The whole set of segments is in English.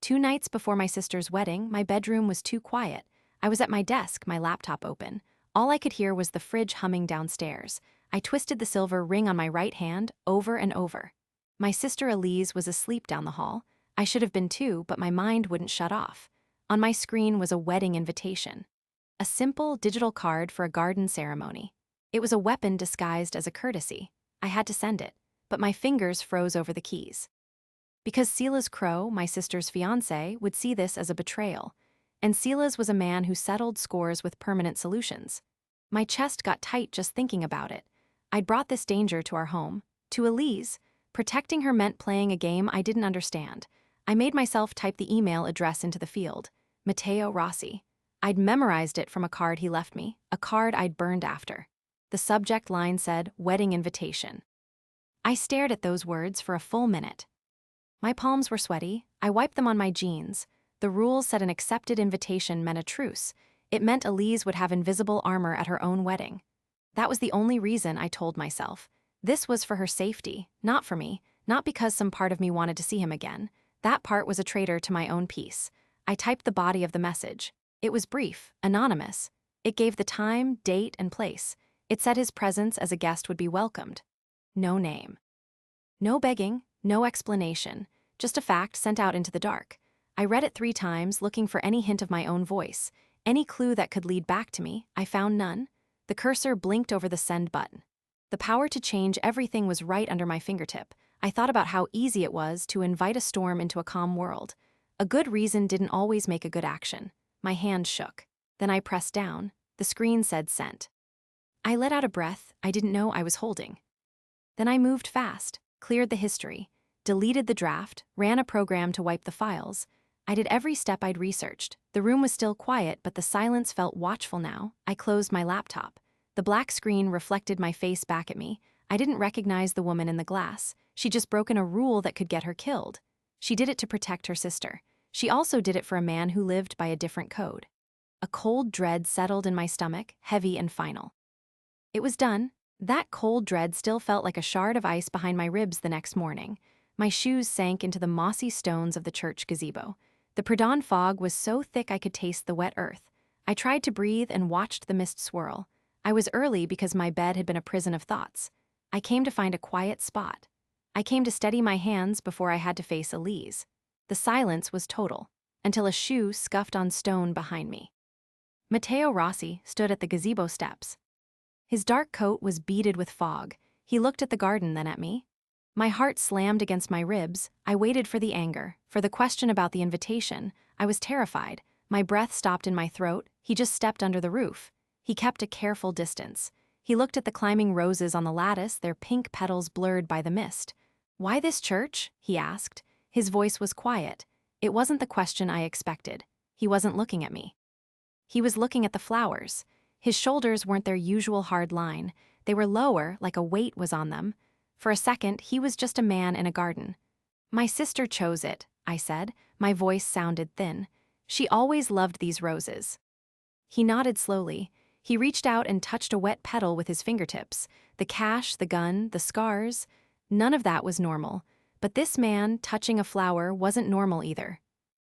2 nights before my sister's wedding, my bedroom was too quiet. I was at my desk, my laptop open. All I could hear was the fridge humming downstairs. I twisted the silver ring on my right hand over and over. My sister Elise was asleep down the hall. I should have been too, but my mind wouldn't shut off. On my screen was a wedding invitation. A simple digital card for a garden ceremony. It was a weapon disguised as a courtesy. I had to send it, but my fingers froze over the keys. Because Silas Crow, my sister's fiancé, would see this as a betrayal. And Silas was a man who settled scores with permanent solutions. My chest got tight just thinking about it. I'd brought this danger to our home. To Elise, protecting her meant playing a game I didn't understand. I made myself type the email address into the field. Matteo Rossi. I'd memorized it from a card he left me, a card I'd burned after. The subject line said, "Wedding Invitation." I stared at those words for a full minute. My palms were sweaty. I wiped them on my jeans. The rules said an accepted invitation meant a truce. It meant Elise would have invisible armor at her own wedding. That was the only reason, I told myself. This was for her safety, not for me, not because some part of me wanted to see him again. That part was a traitor to my own peace. I typed the body of the message. It was brief, anonymous. It gave the time, date, and place. It said his presence as a guest would be welcomed. No name. No begging, no explanation, just a fact sent out into the dark. I read it 3 times, looking for any hint of my own voice, any clue that could lead back to me. I found none. The cursor blinked over the send button. The power to change everything was right under my fingertip. I thought about how easy it was to invite a storm into a calm world. A good reason didn't always make a good action. My hand shook. Then I pressed down. The screen said sent. I let out a breath I didn't know I was holding. Then I moved fast, cleared the history, deleted the draft, ran a program to wipe the files. I did every step I'd researched. The room was still quiet, but the silence felt watchful now. I closed my laptop. The black screen reflected my face back at me. I didn't recognize the woman in the glass. She'd just broken a rule that could get her killed. She did it to protect her sister. She also did it for a man who lived by a different code. A cold dread settled in my stomach, heavy and final. It was done. That cold dread still felt like a shard of ice behind my ribs the next morning. My shoes sank into the mossy stones of the church gazebo. The pre-dawn fog was so thick I could taste the wet earth. I tried to breathe and watched the mist swirl. I was early because my bed had been a prison of thoughts. I came to find a quiet spot. I came to steady my hands before I had to face Elise. The silence was total, until a shoe scuffed on stone behind me. Matteo Rossi stood at the gazebo steps. His dark coat was beaded with fog. He looked at the garden, then at me. My heart slammed against my ribs. I waited for the anger, for the question about the invitation. I was terrified. My breath stopped in my throat. He just stepped under the roof. He kept a careful distance. He looked at the climbing roses on the lattice, their pink petals blurred by the mist. "Why this church?" he asked. His voice was quiet. It wasn't the question I expected. He wasn't looking at me. He was looking at the flowers. His shoulders weren't their usual hard line. They were lower, like a weight was on them. For a second, he was just a man in a garden. "My sister chose it," I said. My voice sounded thin. "She always loved these roses." He nodded slowly. He reached out and touched a wet petal with his fingertips. The cash, the gun, the scars. None of that was normal. But this man, touching a flower, wasn't normal either.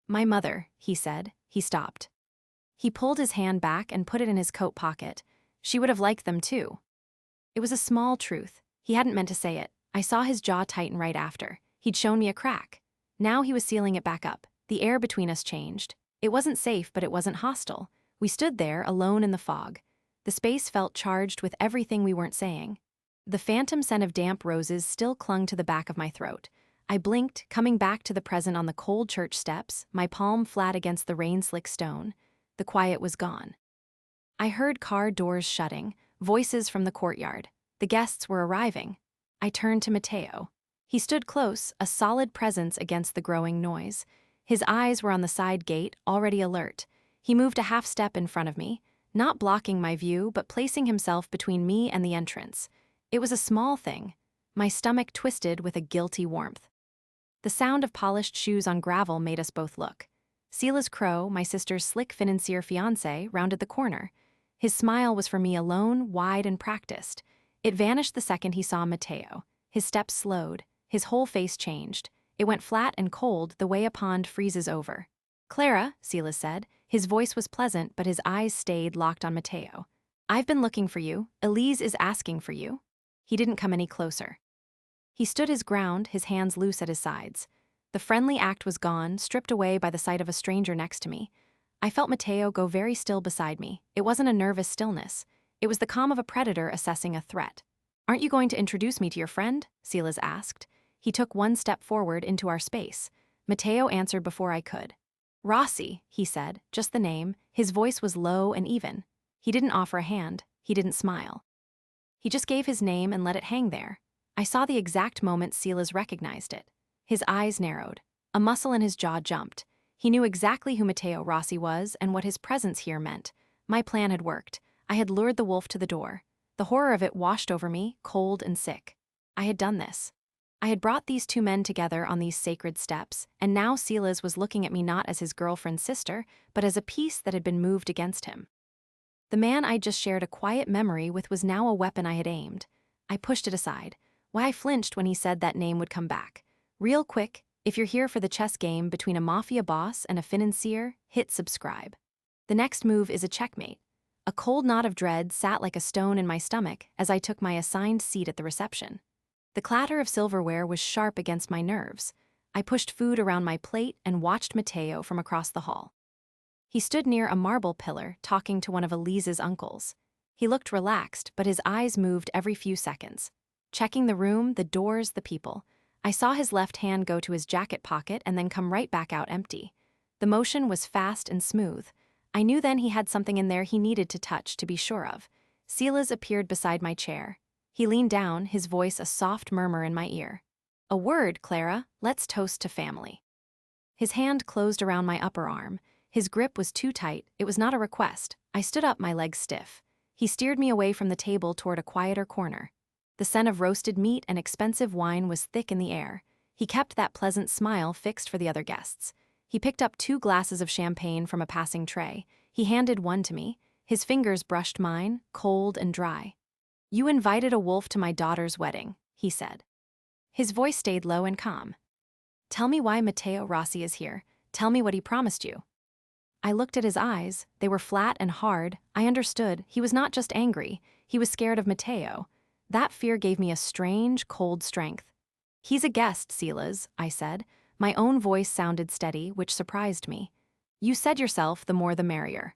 "My mother," he said. He stopped. He pulled his hand back and put it in his coat pocket. "She would have liked them too." It was a small truth. He hadn't meant to say it. I saw his jaw tighten right after. He'd shown me a crack. Now he was sealing it back up. The air between us changed. It wasn't safe, but it wasn't hostile. We stood there, alone in the fog. The space felt charged with everything we weren't saying. The phantom scent of damp roses still clung to the back of my throat. I blinked, coming back to the present on the cold church steps, my palm flat against the rain-slick stone. The quiet was gone. I heard car doors shutting, voices from the courtyard. The guests were arriving. I turned to Matteo. He stood close, a solid presence against the growing noise. His eyes were on the side gate, already alert. He moved a half step in front of me, not blocking my view, but placing himself between me and the entrance. It was a small thing. My stomach twisted with a guilty warmth. The sound of polished shoes on gravel made us both look. Silas Crow, my sister's slick financier fiancé, rounded the corner. His smile was for me alone, wide and practiced. It vanished the second he saw Matteo. His steps slowed. His whole face changed. It went flat and cold the way a pond freezes over. "Clara," Silas said. His voice was pleasant, but his eyes stayed locked on Mateo. "I've been looking for you. Elise is asking for you." He didn't come any closer. He stood his ground, his hands loose at his sides. The friendly act was gone, stripped away by the sight of a stranger next to me. I felt Mateo go very still beside me. It wasn't a nervous stillness. It was the calm of a predator assessing a threat. "Aren't you going to introduce me to your friend?" Silas asked. He took one step forward into our space. Mateo answered before I could. "Rossi," he said, just the name. His voice was low and even. He didn't offer a hand. He didn't smile. He just gave his name and let it hang there. I saw the exact moment Silas recognized it. His eyes narrowed. A muscle in his jaw jumped. He knew exactly who Mateo Rossi was and what his presence here meant. My plan had worked. I had lured the wolf to the door. The horror of it washed over me, cold and sick. I had done this. I had brought these two men together on these sacred steps, and now Silas was looking at me not as his girlfriend's sister, but as a piece that had been moved against him. The man I'd just shared a quiet memory with was now a weapon I had aimed. I pushed it aside. Why I flinched when he said that name would come back. Real quick, if you're here for the chess game between a Mafia boss and a financier, hit subscribe. The next move is a checkmate. A cold knot of dread sat like a stone in my stomach as I took my assigned seat at the reception. The clatter of silverware was sharp against my nerves. I pushed food around my plate and watched Mateo from across the hall. He stood near a marble pillar, talking to one of Elise's uncles. He looked relaxed, but his eyes moved every few seconds. Checking the room, the doors, the people. I saw his left hand go to his jacket pocket and then come right back out empty. The motion was fast and smooth. I knew then he had something in there he needed to touch to be sure of. Silas appeared beside my chair. He leaned down, his voice a soft murmur in my ear. "A word, Clara. Let's toast to family." His hand closed around my upper arm. His grip was too tight. It was not a request. I stood up, my legs stiff. He steered me away from the table toward a quieter corner. The scent of roasted meat and expensive wine was thick in the air. He kept that pleasant smile fixed for the other guests. He picked up 2 glasses of champagne from a passing tray. He handed one to me. His fingers brushed mine, cold and dry. "You invited a wolf to my daughter's wedding," he said. His voice stayed low and calm. "Tell me why Mateo Rossi is here. Tell me what he promised you." I looked at his eyes. They were flat and hard. I understood. He was not just angry. He was scared of Mateo. That fear gave me a strange, cold strength. "He's a guest, Silas," I said. My own voice sounded steady, which surprised me. "You said yourself, the more the merrier."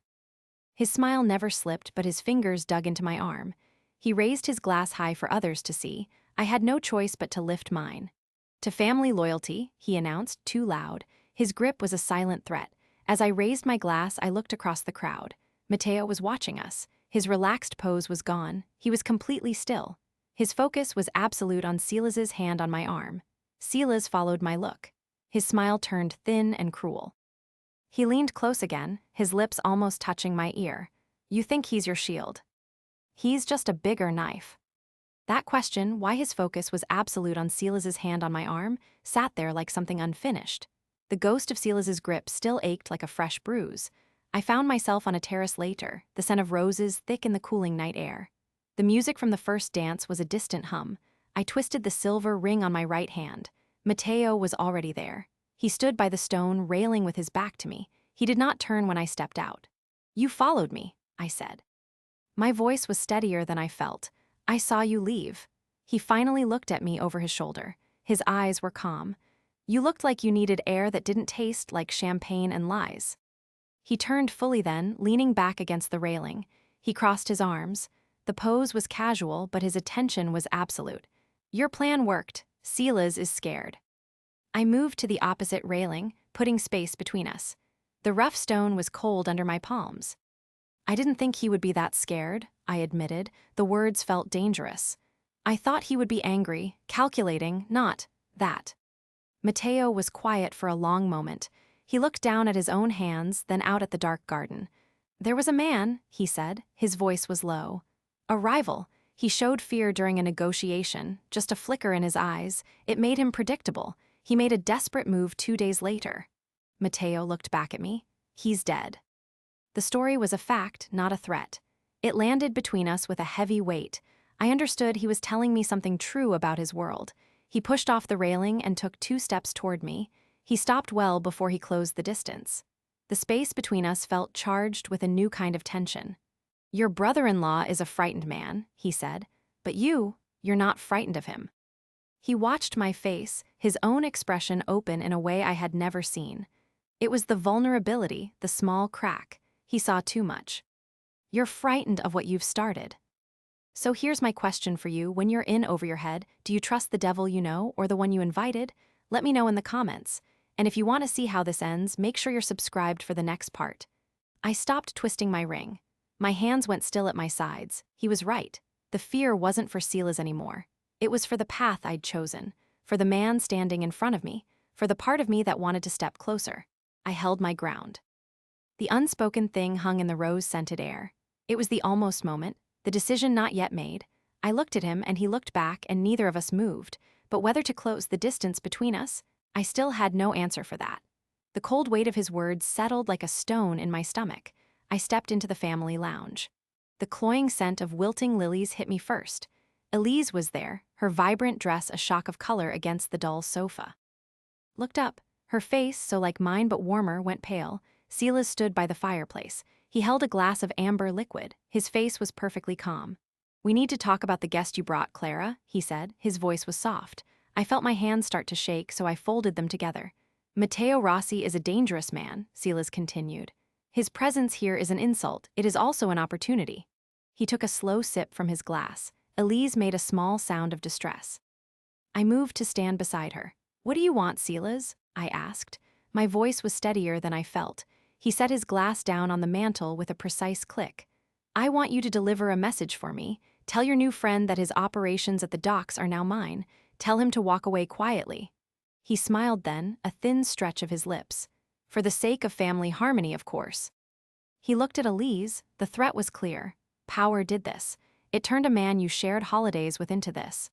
His smile never slipped, but his fingers dug into my arm. He raised his glass high for others to see. I had no choice but to lift mine. "To family loyalty," he announced, too loud. His grip was a silent threat. As I raised my glass, I looked across the crowd. Mateo was watching us. His relaxed pose was gone. He was completely still. His focus was absolute on Silas's hand on my arm. Silas followed my look. His smile turned thin and cruel. He leaned close again, his lips almost touching my ear. "You think he's your shield. He's just a bigger knife." That question, why his focus was absolute on Silas's hand on my arm, sat there like something unfinished. The ghost of Silas's grip still ached like a fresh bruise. I found myself on a terrace later, the scent of roses thick in the cooling night air. The music from the first dance was a distant hum. I twisted the silver ring on my right hand. Mateo was already there. He stood by the stone, railing with his back to me. He did not turn when I stepped out. "You followed me," I said. My voice was steadier than I felt. "I saw you leave." He finally looked at me over his shoulder. His eyes were calm. "You looked like you needed air that didn't taste like champagne and lies." He turned fully then, leaning back against the railing. He crossed his arms. The pose was casual, but his attention was absolute. "Your plan worked. Silas is scared." I moved to the opposite railing, putting space between us. The rough stone was cold under my palms. "I didn't think he would be that scared," I admitted. The words felt dangerous. "I thought he would be angry, calculating, not that." Mateo was quiet for a long moment. He looked down at his own hands, then out at the dark garden. "There was a man," he said. His voice was low. "A rival. He showed fear during a negotiation, just a flicker in his eyes. It made him predictable. He made a desperate move 2 days later." Mateo looked back at me. "He's dead." The story was a fact, not a threat. It landed between us with a heavy weight. I understood he was telling me something true about his world. He pushed off the railing and took 2 steps toward me. He stopped well before he closed the distance. The space between us felt charged with a new kind of tension. "Your brother-in-law is a frightened man," he said, "but you're not frightened of him." He watched my face, his own expression open in a way I had never seen. It was the vulnerability, the small crack. He saw too much. "You're frightened of what you've started. So here's my question for you. When you're in over your head, do you trust the devil you know or the one you invited? Let me know in the comments. And if you want to see how this ends, make sure you're subscribed for the next part." I stopped twisting my ring. My hands went still at my sides. He was right. The fear wasn't for Silas anymore. It was for the path I'd chosen, for the man standing in front of me, for the part of me that wanted to step closer. I held my ground. The unspoken thing hung in the rose-scented air. It was the almost moment, the decision not yet made. I looked at him and he looked back and neither of us moved, but whether to close the distance between us, I still had no answer for that. The cold weight of his words settled like a stone in my stomach. I stepped into the family lounge. The cloying scent of wilting lilies hit me first. Elise was there, her vibrant dress a shock of color against the dull sofa. Looked up. Her face, so like mine but warmer, went pale. Silas stood by the fireplace. He held a glass of amber liquid. His face was perfectly calm. "We need to talk about the guest you brought, Clara," he said. His voice was soft. I felt my hands start to shake, so I folded them together. "Matteo Rossi is a dangerous man," Silas continued. "His presence here is an insult. It is also an opportunity." He took a slow sip from his glass. Elise made a small sound of distress. I moved to stand beside her. "What do you want, Silas?" I asked. My voice was steadier than I felt. He set his glass down on the mantel with a precise click. "I want you to deliver a message for me. Tell your new friend that his operations at the docks are now mine. Tell him to walk away quietly." He smiled then, a thin stretch of his lips. "For the sake of family harmony, of course." He looked at Elise. The threat was clear. Power did this. It turned a man you shared holidays with into this.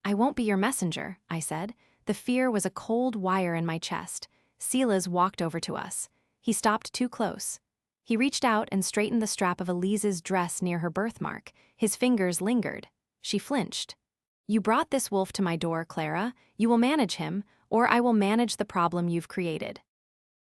"I won't be your messenger," I said. The fear was a cold wire in my chest. Silas walked over to us. He stopped too close. He reached out and straightened the strap of Elise's dress near her birthmark. His fingers lingered. She flinched. "You brought this wolf to my door, Clara. You will manage him, or I will manage the problem you've created."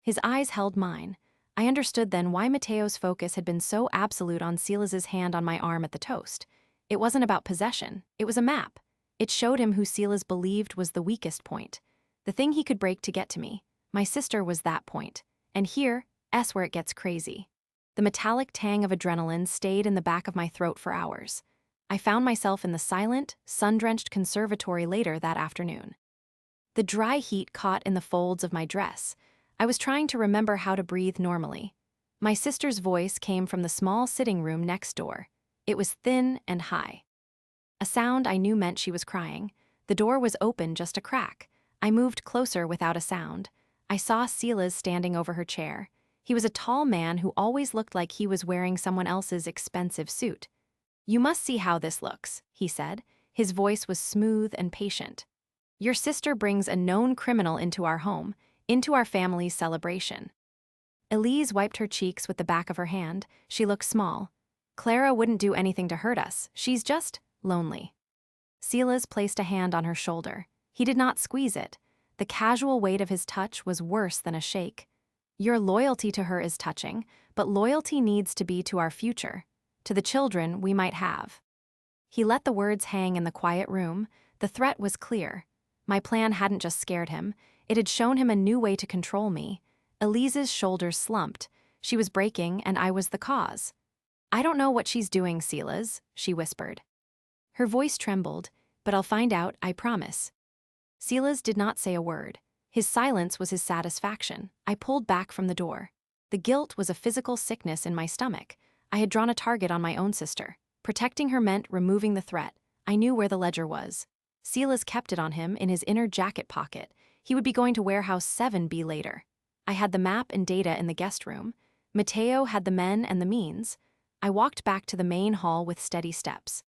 His eyes held mine. I understood then why Matteo's focus had been so absolute on Silas's hand on my arm at the toast. It wasn't about possession. It was a map. It showed him who Silas believed was the weakest point. The thing he could break to get to me. My sister was that point. And here's where it gets crazy. The metallic tang of adrenaline stayed in the back of my throat for hours. I found myself in the silent, sun-drenched conservatory later that afternoon. The dry heat caught in the folds of my dress. I was trying to remember how to breathe normally. My sister's voice came from the small sitting room next door. It was thin and high. A sound I knew meant she was crying. The door was open just a crack. I moved closer without a sound. I saw Silas standing over her chair. He was a tall man who always looked like he was wearing someone else's expensive suit. "You must see how this looks," he said. His voice was smooth and patient. "Your sister brings a known criminal into our home, into our family's celebration." Elise wiped her cheeks with the back of her hand. She looked small. "Clara wouldn't do anything to hurt us. She's just lonely." Silas placed a hand on her shoulder. He did not squeeze it. The casual weight of his touch was worse than a shake. "Your loyalty to her is touching, but loyalty needs to be to our future, to the children we might have." He let the words hang in the quiet room. The threat was clear. My plan hadn't just scared him. It had shown him a new way to control me. Elise's shoulders slumped. She was breaking, and I was the cause. "I don't know what she's doing, Silas," she whispered. Her voice trembled, "but I'll find out, I promise." Silas did not say a word. His silence was his satisfaction. I pulled back from the door. The guilt was a physical sickness in my stomach. I had drawn a target on my own sister. Protecting her meant removing the threat. I knew where the ledger was. Silas kept it on him in his inner jacket pocket. He would be going to Warehouse 7B later. I had the map and data in the guest room. Matteo had the men and the means. I walked back to the main hall with steady steps.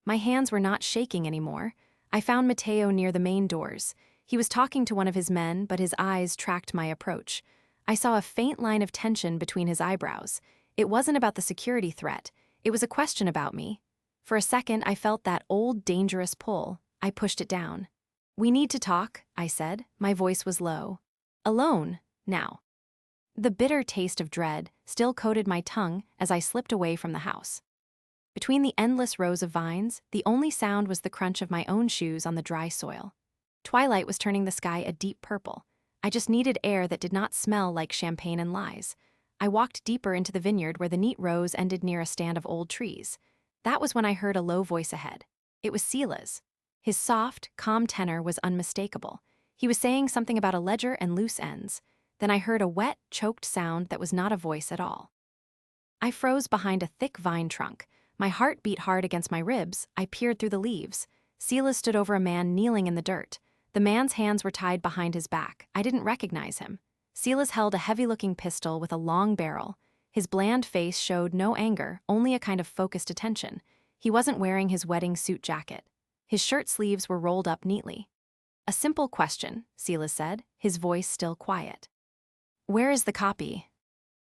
My hands were not shaking anymore. I found Matteo near the main doors. He was talking to one of his men, but his eyes tracked my approach. I saw a faint line of tension between his eyebrows. It wasn't about the security threat. It was a question about me. For a second, I felt that old, dangerous pull. I pushed it down. We need to talk, I said. My voice was low. Alone, now. The bitter taste of dread still coated my tongue as I slipped away from the house. Between the endless rows of vines, the only sound was the crunch of my own shoes on the dry soil. Twilight was turning the sky a deep purple. I just needed air that did not smell like champagne and lies. I walked deeper into the vineyard where the neat rows ended near a stand of old trees. That was when I heard a low voice ahead. It was Sila's. His soft, calm tenor was unmistakable. He was saying something about a ledger and loose ends. Then I heard a wet, choked sound that was not a voice at all. I froze behind a thick vine trunk. My heart beat hard against my ribs. I peered through the leaves. Sila stood over a man kneeling in the dirt. The man's hands were tied behind his back. I didn't recognize him. Silas held a heavy-looking pistol with a long barrel. His bland face showed no anger, only a kind of focused attention. He wasn't wearing his wedding suit jacket. His shirt sleeves were rolled up neatly. A simple question, Silas said, his voice still quiet. Where is the copy?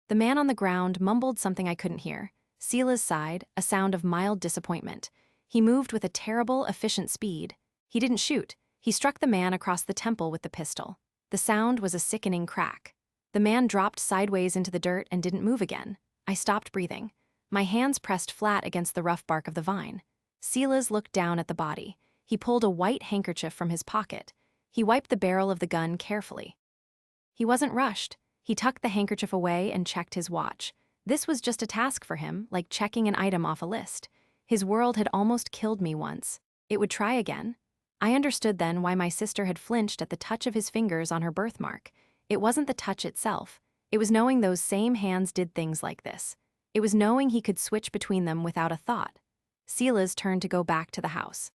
The man on the ground mumbled something I couldn't hear. Silas sighed, a sound of mild disappointment. He moved with a terrible, efficient speed. He didn't shoot. He struck the man across the temple with the pistol. The sound was a sickening crack. The man dropped sideways into the dirt and didn't move again. I stopped breathing. My hands pressed flat against the rough bark of the vine. Silas looked down at the body. He pulled a white handkerchief from his pocket. He wiped the barrel of the gun carefully. He wasn't rushed. He tucked the handkerchief away and checked his watch. This was just a task for him, like checking an item off a list. His world had almost killed me once. It would try again. I understood then why my sister had flinched at the touch of his fingers on her birthmark. It wasn't the touch itself. It was knowing those same hands did things like this. It was knowing he could switch between them without a thought. Silas turned to go back to the house.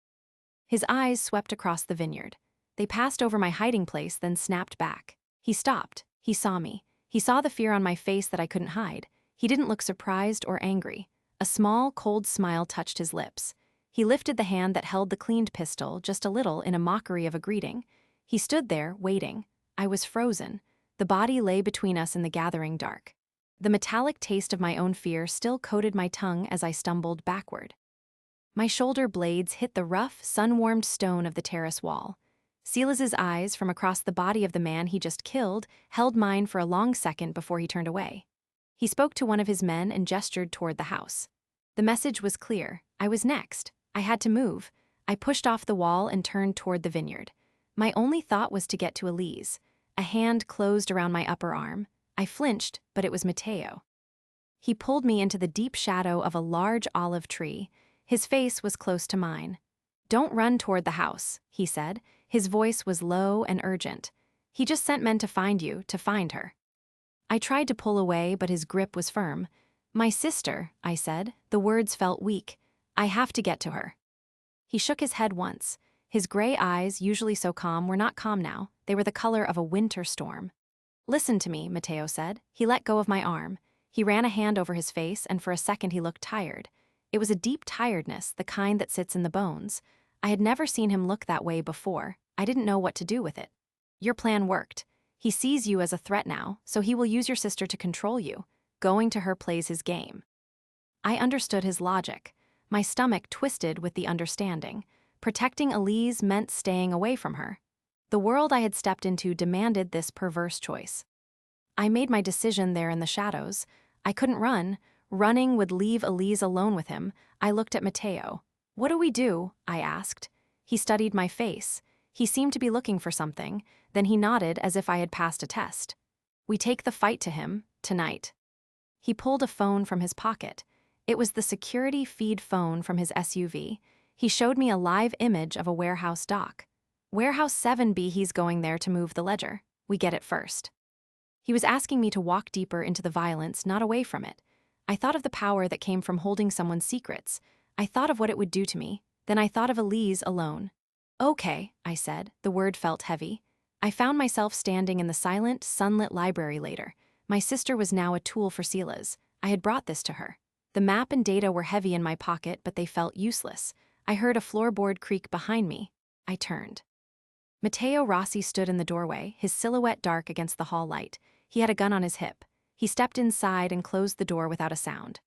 His eyes swept across the vineyard. They passed over my hiding place, then snapped back. He stopped. He saw me. He saw the fear on my face that I couldn't hide. He didn't look surprised or angry. A small, cold smile touched his lips. He lifted the hand that held the cleaned pistol just a little in a mockery of a greeting. He stood there, waiting. I was frozen. The body lay between us in the gathering dark. The metallic taste of my own fear still coated my tongue as I stumbled backward. My shoulder blades hit the rough, sun-warmed stone of the terrace wall. Silas's eyes, from across the body of the man he just killed, held mine for a long second before he turned away. He spoke to one of his men and gestured toward the house. The message was clear. I was next. I had to move. I pushed off the wall and turned toward the vineyard. My only thought was to get to Elise. A hand closed around my upper arm. I flinched, but it was Matteo. He pulled me into the deep shadow of a large olive tree. His face was close to mine. "Don't run toward the house," he said. His voice was low and urgent. "He just sent men to find you, to find her." I tried to pull away, but his grip was firm. "My sister," I said. The words felt weak. "I have to get to her." He shook his head once. His gray eyes, usually so calm, were not calm now. They were the color of a winter storm. "Listen to me," Matteo said. He let go of my arm. He ran a hand over his face, and for a second he looked tired. It was a deep tiredness, the kind that sits in the bones. I had never seen him look that way before. I didn't know what to do with it. "Your plan worked. He sees you as a threat now, so he will use your sister to control you. Going to her plays his game." I understood his logic. My stomach twisted with the understanding. Protecting Elise meant staying away from her. The world I had stepped into demanded this perverse choice. I made my decision there in the shadows. I couldn't run. Running would leave Elise alone with him. I looked at Matteo. "What do we do?" I asked. He studied my face. He seemed to be looking for something. Then he nodded as if I had passed a test. "We take the fight to him, tonight." He pulled a phone from his pocket. It was the security feed phone from his SUV. He showed me a live image of a warehouse dock. "Warehouse 7B, he's going there to move the ledger. We get it first." He was asking me to walk deeper into the violence, not away from it. I thought of the power that came from holding someone's secrets. I thought of what it would do to me. Then I thought of Elise alone. "Okay," I said. The word felt heavy. I found myself standing in the silent, sunlit library later. My sister was now a tool for Sila's. I had brought this to her. The map and data were heavy in my pocket, but they felt useless. I heard a floorboard creak behind me. I turned. Matteo Rossi stood in the doorway, his silhouette dark against the hall light. He had a gun on his hip. He stepped inside and closed the door without a sound.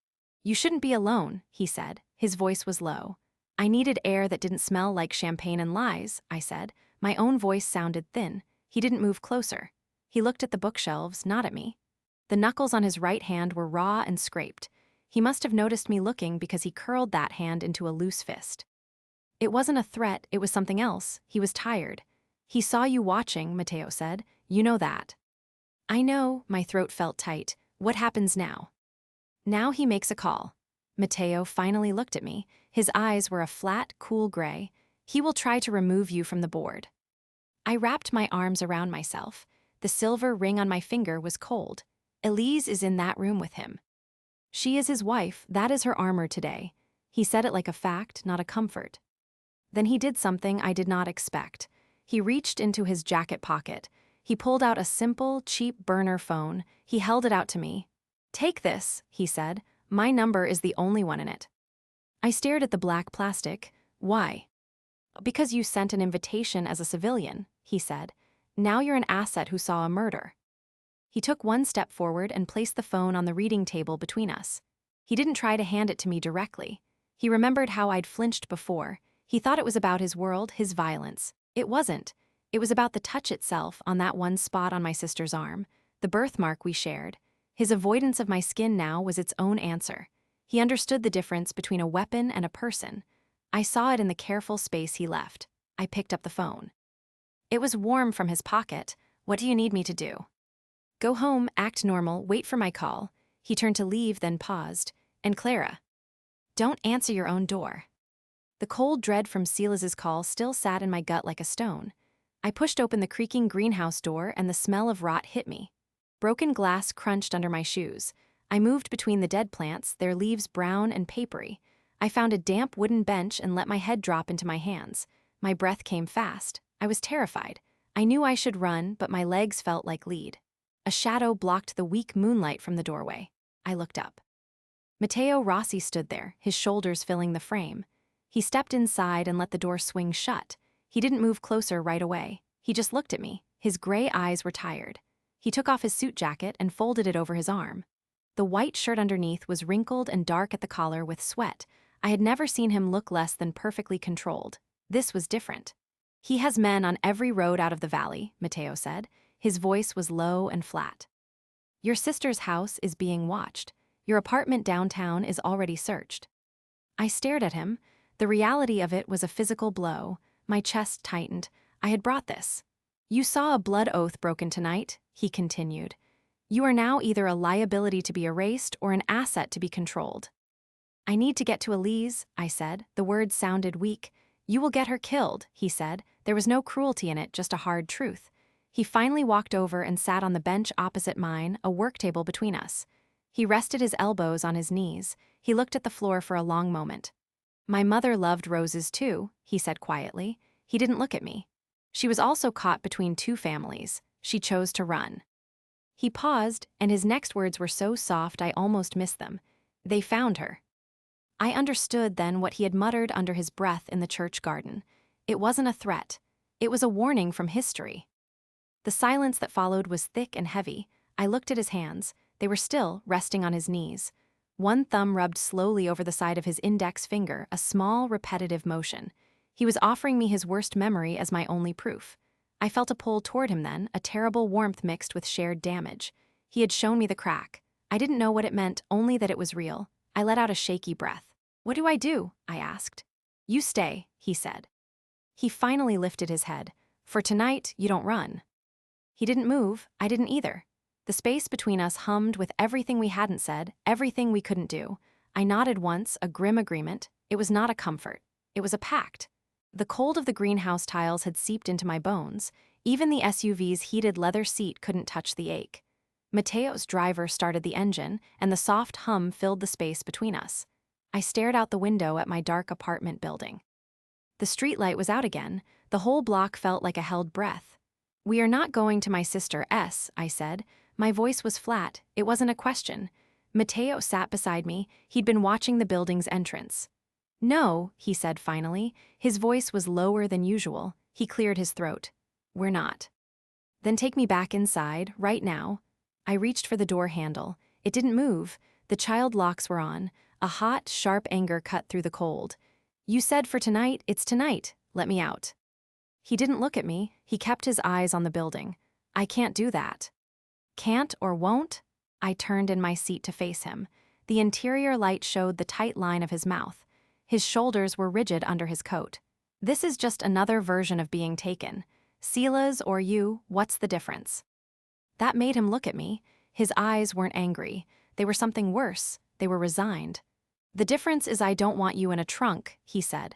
"You shouldn't be alone," he said. His voice was low. "I needed air that didn't smell like champagne and lies," I said. My own voice sounded thin. He didn't move closer. He looked at the bookshelves, not at me. The knuckles on his right hand were raw and scraped. He must have noticed me looking because he curled that hand into a loose fist. It wasn't a threat, it was something else. He was tired. He saw you watching, Matteo said. You know that. I know, my throat felt tight. What happens now? Now he makes a call. Matteo finally looked at me. His eyes were a flat, cool gray. He will try to remove you from the board. I wrapped my arms around myself. The silver ring on my finger was cold. Elise is in that room with him. She is his wife, that is her armor today. He said it like a fact, not a comfort. Then he did something I did not expect. He reached into his jacket pocket. He pulled out a simple, cheap burner phone. He held it out to me. Take this, he said. My number is the only one in it. I stared at the black plastic. Why? Because you sent an invitation as a civilian, he said. Now you're an asset who saw a murder. He took one step forward and placed the phone on the reading table between us. He didn't try to hand it to me directly. He remembered how I'd flinched before. He thought it was about his world, his violence. It wasn't. It was about the touch itself on that one spot on my sister's arm, the birthmark we shared. His avoidance of my skin now was its own answer. He understood the difference between a weapon and a person. I saw it in the careful space he left. I picked up the phone. It was warm from his pocket. What do you need me to do? Go home, act normal, wait for my call. He turned to leave, then paused. And Clara, don't answer your own door. The cold dread from Silas's call still sat in my gut like a stone. I pushed open the creaking greenhouse door and the smell of rot hit me. Broken glass crunched under my shoes. I moved between the dead plants, their leaves brown and papery. I found a damp wooden bench and let my head drop into my hands. My breath came fast. I was terrified. I knew I should run, but my legs felt like lead. A shadow blocked the weak moonlight from the doorway. I looked up. Matteo Rossi stood there, his shoulders filling the frame. He stepped inside and let the door swing shut. He didn't move closer right away. He just looked at me. His gray eyes were tired. He took off his suit jacket and folded it over his arm. The white shirt underneath was wrinkled and dark at the collar with sweat. I had never seen him look less than perfectly controlled. This was different. He has men on every road out of the valley, Matteo said. His voice was low and flat. Your sister's house is being watched. Your apartment downtown is already searched. I stared at him. The reality of it was a physical blow. My chest tightened. I had brought this. You saw a blood oath broken tonight, he continued. You are now either a liability to be erased or an asset to be controlled. I need to get to Elise, I said. The words sounded weak. You will get her killed, he said. There was no cruelty in it, just a hard truth. He finally walked over and sat on the bench opposite mine, a work table between us. He rested his elbows on his knees. He looked at the floor for a long moment. My mother loved roses too, he said quietly. He didn't look at me. She was also caught between two families. She chose to run. He paused, and his next words were so soft I almost missed them. They found her. I understood then what he had muttered under his breath in the church garden. It wasn't a threat. It was a warning from history. The silence that followed was thick and heavy. I looked at his hands. They were still, resting on his knees. One thumb rubbed slowly over the side of his index finger, a small, repetitive motion. He was offering me his worst memory as my only proof. I felt a pull toward him then, a terrible warmth mixed with shared damage. He had shown me the crack. I didn't know what it meant, only that it was real. I let out a shaky breath. What do I do? I asked. You stay, he said. He finally lifted his head. For tonight, you don't run. He didn't move. I didn't either. The space between us hummed with everything we hadn't said, everything we couldn't do. I nodded once, a grim agreement. It was not a comfort. It was a pact. The cold of the greenhouse tiles had seeped into my bones. Even the SUV's heated leather seat couldn't touch the ache. Matteo's driver started the engine, and the soft hum filled the space between us. I stared out the window at my dark apartment building. The streetlight was out again. The whole block felt like a held breath. We are not going to my sister S, I said. My voice was flat. It wasn't a question. Matteo sat beside me. He'd been watching the building's entrance. No, he said finally. His voice was lower than usual. He cleared his throat. We're not. Then take me back inside, right now. I reached for the door handle. It didn't move. The child locks were on. A hot, sharp anger cut through the cold. You said for tonight, it's tonight. Let me out. He didn't look at me, he kept his eyes on the building. I can't do that. Can't or won't? I turned in my seat to face him. The interior light showed the tight line of his mouth. His shoulders were rigid under his coat. This is just another version of being taken. Sila's or you, what's the difference? That made him look at me. His eyes weren't angry. They were something worse. They were resigned. The difference is I don't want you in a trunk, he said.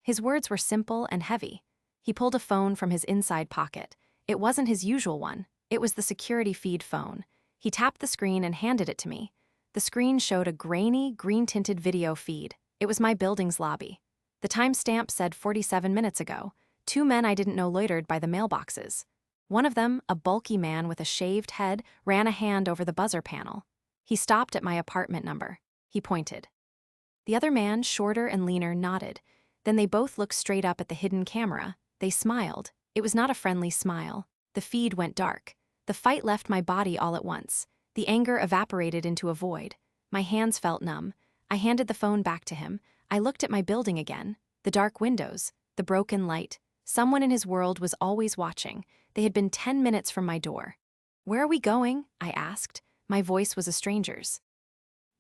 His words were simple and heavy. He pulled a phone from his inside pocket. It wasn't his usual one. It was the security feed phone. He tapped the screen and handed it to me. The screen showed a grainy, green-tinted video feed. It was my building's lobby. The timestamp said 47 minutes ago. 2 men I didn't know loitered by the mailboxes. One of them, a bulky man with a shaved head, ran a hand over the buzzer panel. He stopped at my apartment number. He pointed. The other man, shorter and leaner, nodded. Then they both looked straight up at the hidden camera. They smiled. It was not a friendly smile. The feed went dark. The fight left my body all at once. The anger evaporated into a void. My hands felt numb. I handed the phone back to him. I looked at my building again. The dark windows, the broken light. Someone in his world was always watching. They had been 10 minutes from my door. "Where are we going?" I asked. My voice was a stranger's.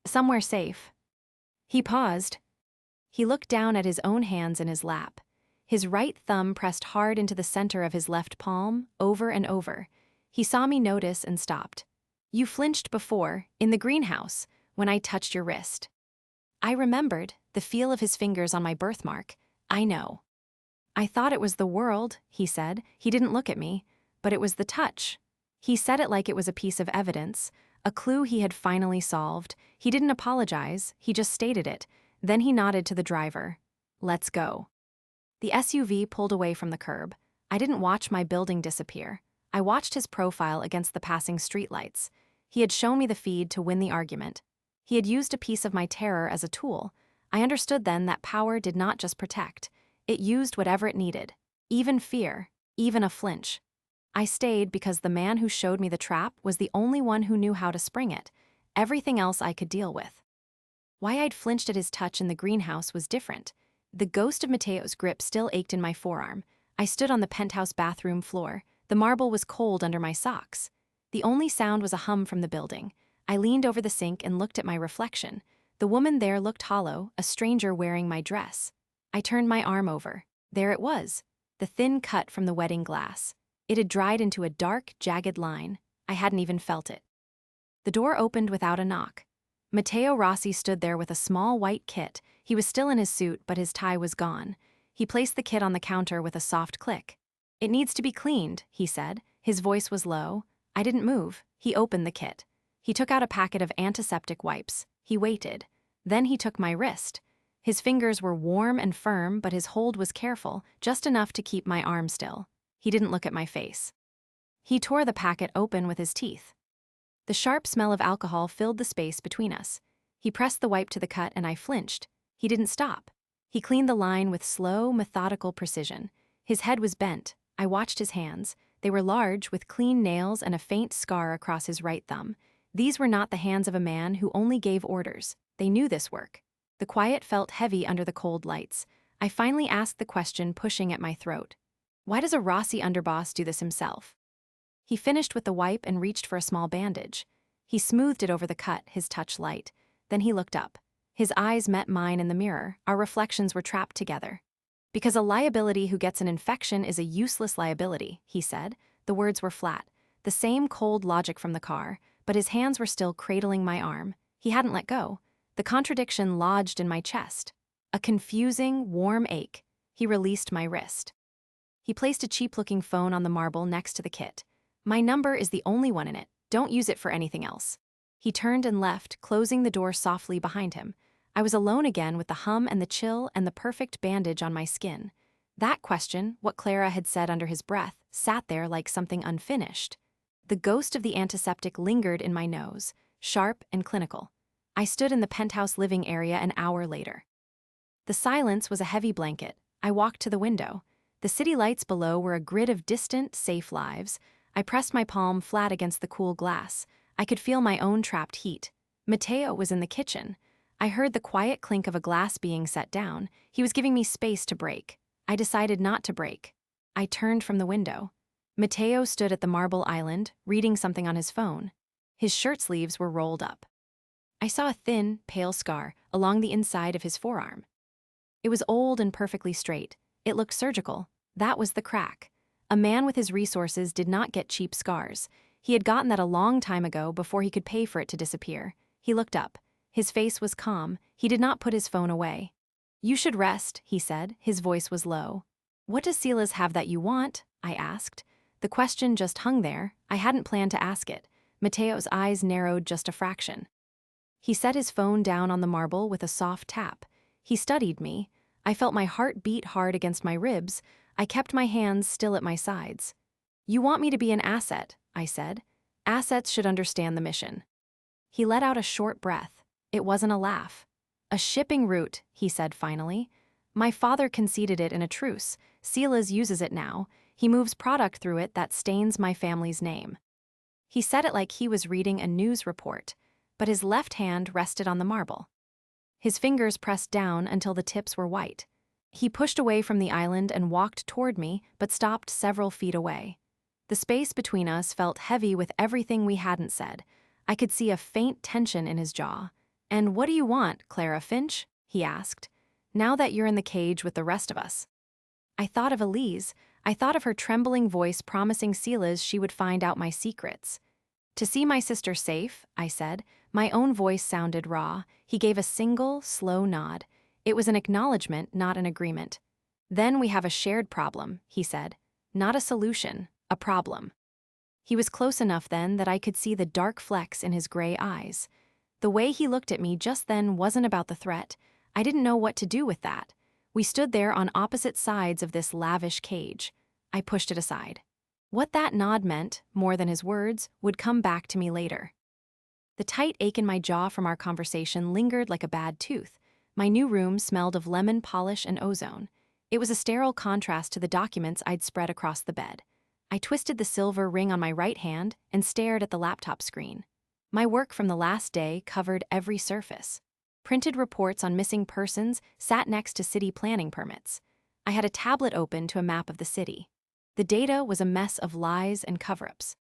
"Somewhere safe." He paused. He looked down at his own hands in his lap. His right thumb pressed hard into the center of his left palm, over and over. He saw me notice and stopped. "You flinched before, in the greenhouse, when I touched your wrist." I remembered the feel of his fingers on my birthmark. "I know." "I thought it was the world," he said. He didn't look at me, but it was the touch. He said it like it was a piece of evidence, a clue he had finally solved. He didn't apologize, he just stated it. Then he nodded to the driver. "Let's go." The SUV pulled away from the curb. I didn't watch my building disappear. I watched his profile against the passing streetlights. He had shown me the feed to win the argument. He had used a piece of my terror as a tool. I understood then that power did not just protect. It used whatever it needed. Even fear, even a flinch. I stayed because the man who showed me the trap was the only one who knew how to spring it. Everything else I could deal with. Why I'd flinched at his touch in the greenhouse was different. The ghost of Mateo's grip still ached in my forearm. I stood on the penthouse bathroom floor. The marble was cold under my socks. The only sound was a hum from the building. I leaned over the sink and looked at my reflection. The woman there looked hollow, a stranger wearing my dress. I turned my arm over. There it was, the thin cut from the wedding glass. It had dried into a dark, jagged line. I hadn't even felt it. The door opened without a knock. Matteo Rossi stood there with a small white kit. He was still in his suit, but his tie was gone. He placed the kit on the counter with a soft click. "It needs to be cleaned," he said. His voice was low. I didn't move. He opened the kit. He took out a packet of antiseptic wipes. He waited. Then he took my wrist. His fingers were warm and firm, but his hold was careful, just enough to keep my arm still. He didn't look at my face. He tore the packet open with his teeth. The sharp smell of alcohol filled the space between us. He pressed the wipe to the cut and I flinched. He didn't stop. He cleaned the line with slow, methodical precision. His head was bent. I watched his hands. They were large, with clean nails and a faint scar across his right thumb. These were not the hands of a man who only gave orders. They knew this work. The quiet felt heavy under the cold lights. I finally asked the question pushing at my throat. "Why does a Rossi underboss do this himself?" He finished with the wipe and reached for a small bandage. He smoothed it over the cut, his touch light. Then he looked up. His eyes met mine in the mirror. Our reflections were trapped together. "Because a liability who gets an infection is a useless liability," he said. The words were flat, the same cold logic from the car, but his hands were still cradling my arm. He hadn't let go. The contradiction lodged in my chest. A confusing, warm ache. He released my wrist. He placed a cheap-looking phone on the marble next to the kit. "My number is the only one in it. Don't use it for anything else." He turned and left, closing the door softly behind him. I was alone again with the hum and the chill and the perfect bandage on my skin. That question, what Clara had said under his breath, sat there like something unfinished. The ghost of the antiseptic lingered in my nose, sharp and clinical. I stood in the penthouse living area an hour later. The silence was a heavy blanket. I walked to the window. The city lights below were a grid of distant, safe lives. I pressed my palm flat against the cool glass. I could feel my own trapped heat. Matteo was in the kitchen. I heard the quiet clink of a glass being set down. He was giving me space to break. I decided not to break. I turned from the window. Mateo stood at the marble island, reading something on his phone. His shirt sleeves were rolled up. I saw a thin, pale scar along the inside of his forearm. It was old and perfectly straight. It looked surgical. That was the crack. A man with his resources did not get cheap scars. He had gotten that a long time ago before he could pay for it to disappear. He looked up. His face was calm. He did not put his phone away. "You should rest," he said. His voice was low. "What does Silas have that you want?" I asked. The question just hung there. I hadn't planned to ask it. Mateo's eyes narrowed just a fraction. He set his phone down on the marble with a soft tap. He studied me. I felt my heart beat hard against my ribs. I kept my hands still at my sides. "You want me to be an asset," I said. "Assets should understand the mission." He let out a short breath. It wasn't a laugh. "A shipping route," he said finally. "My father conceded it in a truce. Silas uses it now. He moves product through it that stains my family's name." He said it like he was reading a news report, but his left hand rested on the marble. His fingers pressed down until the tips were white. He pushed away from the island and walked toward me, but stopped several feet away. The space between us felt heavy with everything we hadn't said. I could see a faint tension in his jaw. "And what do you want, Clara Finch?" he asked. "Now that you're in the cage with the rest of us." I thought of Elise. I thought of her trembling voice promising Silas she would find out my secrets. "To see my sister safe," I said. My own voice sounded raw. He gave a single, slow nod. It was an acknowledgement, not an agreement. "Then we have a shared problem," he said. "Not a solution, a problem." He was close enough then that I could see the dark flecks in his gray eyes. The way he looked at me just then wasn't about the threat. I didn't know what to do with that. We stood there on opposite sides of this lavish cage. I pushed it aside. What that nod meant, more than his words, would come back to me later. The tight ache in my jaw from our conversation lingered like a bad tooth. My new room smelled of lemon polish and ozone. It was a sterile contrast to the documents I'd spread across the bed. I twisted the silver ring on my right hand and stared at the laptop screen. My work from the last day covered every surface. Printed reports on missing persons sat next to city planning permits. I had a tablet open to a map of the city. The data was a mess of lies and cover-ups.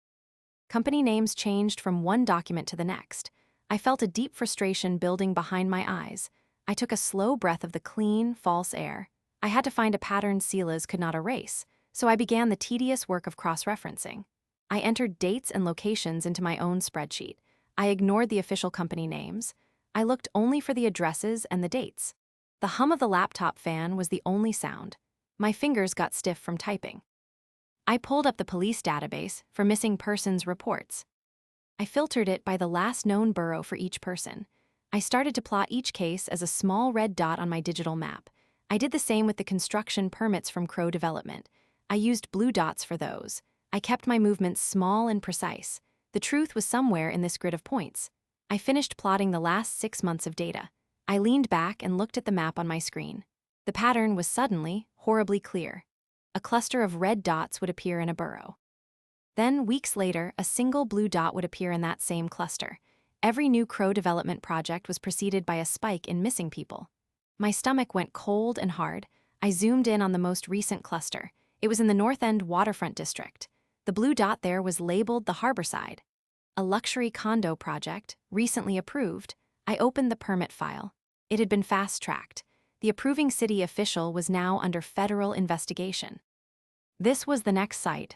Company names changed from one document to the next. I felt a deep frustration building behind my eyes. I took a slow breath of the clean, false air. I had to find a pattern Silas could not erase, so I began the tedious work of cross-referencing. I entered dates and locations into my own spreadsheet. I ignored the official company names. I looked only for the addresses and the dates. The hum of the laptop fan was the only sound. My fingers got stiff from typing. I pulled up the police database for missing persons reports. I filtered it by the last known borough for each person. I started to plot each case as a small red dot on my digital map. I did the same with the construction permits from Crow Development. I used blue dots for those. I kept my movements small and precise. The truth was somewhere in this grid of points. I finished plotting the last 6 months of data. I leaned back and looked at the map on my screen. The pattern was suddenly, horribly clear. A cluster of red dots would appear in a borough. Then, weeks later, a single blue dot would appear in that same cluster. Every new Crow Development project was preceded by a spike in missing people. My stomach went cold and hard. I zoomed in on the most recent cluster. It was in the North End Waterfront District. The blue dot there was labeled the Harborside. A luxury condo project, recently approved. I opened the permit file. It had been fast-tracked. The approving city official was now under federal investigation. This was the next site.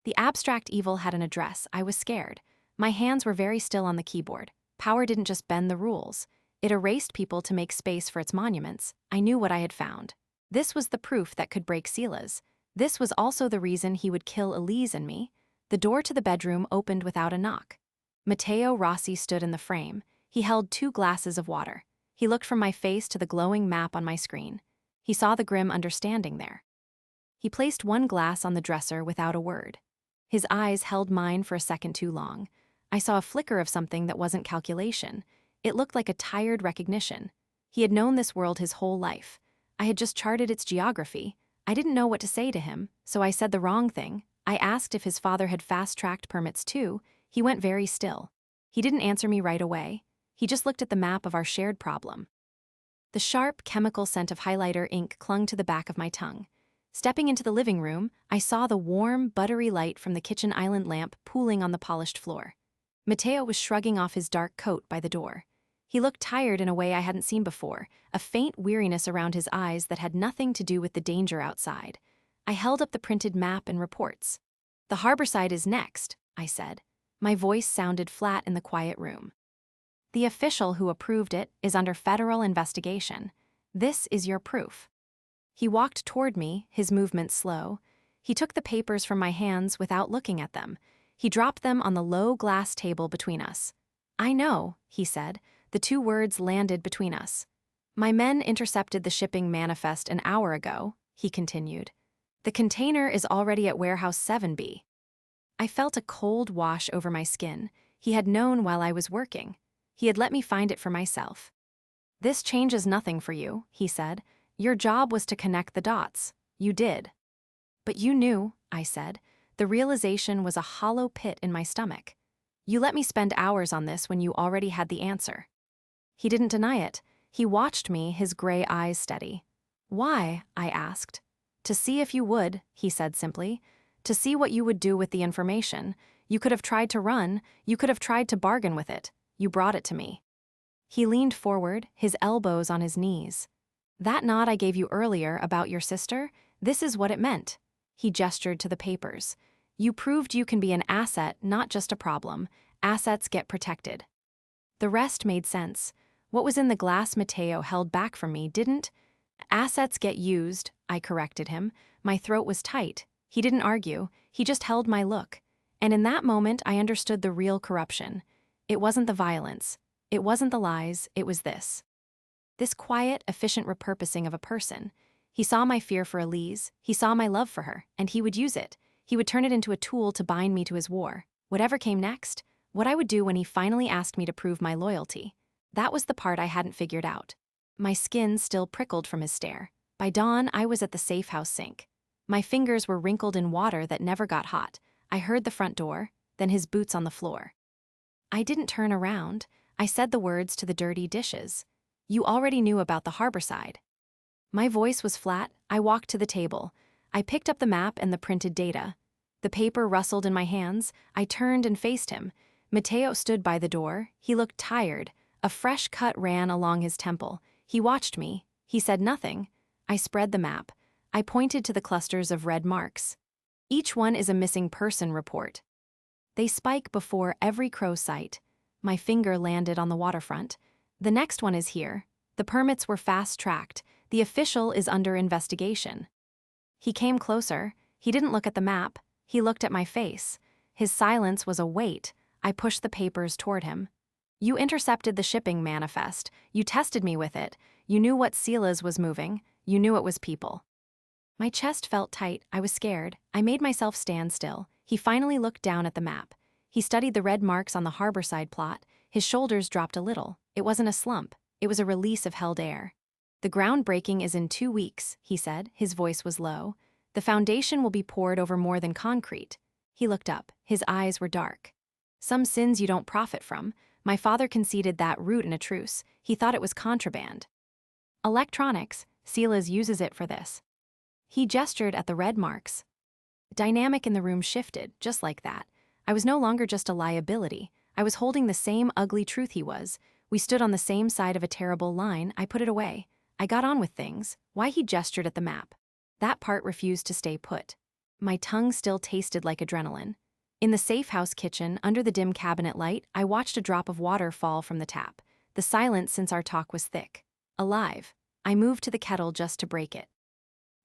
The abstract evil had an address. I was scared. My hands were very still on the keyboard. Power didn't just bend the rules. It erased people to make space for its monuments. I knew what I had found. This was the proof that could break Silas. This was also the reason he would kill Elise and me. The door to the bedroom opened without a knock. Matteo Rossi stood in the frame. He held 2 glasses of water. He looked from my face to the glowing map on my screen. He saw the grim understanding there. He placed one glass on the dresser without a word. His eyes held mine for a second too long. I saw a flicker of something that wasn't calculation. It looked like a tired recognition. He had known this world his whole life. I had just charted its geography. I didn't know what to say to him, so I said the wrong thing. I asked if his father had fast-tracked permits too. He went very still. He didn't answer me right away. He just looked at the map of our shared problem. The sharp, chemical scent of highlighter ink clung to the back of my tongue. Stepping into the living room, I saw the warm, buttery light from the kitchen island lamp pooling on the polished floor. Matteo was shrugging off his dark coat by the door. He looked tired in a way I hadn't seen before, a faint weariness around his eyes that had nothing to do with the danger outside. I held up the printed map and reports. "The harborside is next," I said. My voice sounded flat in the quiet room. "The official who approved it is under federal investigation. This is your proof." He walked toward me, his movements slow. He took the papers from my hands without looking at them. He dropped them on the low glass table between us. "I know," he said. The two words landed between us. "My men intercepted the shipping manifest an hour ago," he continued. "The container is already at Warehouse 7B. I felt a cold wash over my skin. He had known while I was working. He had let me find it for myself. "This changes nothing for you," he said. "Your job was to connect the dots. You did." "But you knew," I said. The realization was a hollow pit in my stomach. "You let me spend hours on this when you already had the answer." He didn't deny it. He watched me, his gray eyes steady. "Why?" I asked. "To see if you would," he said simply. "To see what you would do with the information. You could have tried to run. You could have tried to bargain with it. You brought it to me." He leaned forward, his elbows on his knees. "That nod I gave you earlier about your sister, this is what it meant." He gestured to the papers. "You proved you can be an asset, not just a problem. Assets get protected." The rest made sense. What was in the glass Matteo held back from me didn't. "Assets get used," I corrected him. My throat was tight. He didn't argue. He just held my look. And in that moment, I understood the real corruption. It wasn't the violence. It wasn't the lies. It was this. This quiet, efficient repurposing of a person. He saw my fear for Elise. He saw my love for her, and he would use it. He would turn it into a tool to bind me to his war. Whatever came next, what I would do when he finally asked me to prove my loyalty. That was the part I hadn't figured out. My skin still prickled from his stare. By dawn, I was at the safe house sink. My fingers were wrinkled in water that never got hot. I heard the front door, then his boots on the floor. I didn't turn around. I said the words to the dirty dishes. "You already knew about the harborside." My voice was flat. I walked to the table. I picked up the map and the printed data. The paper rustled in my hands. I turned and faced him. Matteo stood by the door. He looked tired. A fresh cut ran along his temple. He watched me. He said nothing. I spread the map. I pointed to the clusters of red marks. "Each one is a missing person report. They spike before every crow site." My finger landed on the waterfront. "The next one is here. The permits were fast-tracked. The official is under investigation." He came closer. He didn't look at the map. He looked at my face. His silence was a weight. I pushed the papers toward him. "You intercepted the shipping manifest. You tested me with it. You knew what Silas was moving. You knew it was people." My chest felt tight. I was scared. I made myself stand still. He finally looked down at the map. He studied the red marks on the harborside plot. His shoulders dropped a little. It wasn't a slump. It was a release of held air. "The groundbreaking is in 2 weeks," he said. His voice was low. "The foundation will be poured over more than concrete." He looked up. His eyes were dark. "Some sins you don't profit from. My father conceded that route in a truce. He thought it was contraband. Electronics, Silas uses it for this." He gestured at the red marks. Dynamic in the room shifted, just like that. I was no longer just a liability. I was holding the same ugly truth he was. We stood on the same side of a terrible line. I put it away. I got on with things. Why he gestured at the map. That part refused to stay put. My tongue still tasted like adrenaline. In the safe house kitchen, under the dim cabinet light, I watched a drop of water fall from the tap. The silence since our talk was thick. Alive. I moved to the kettle just to break it.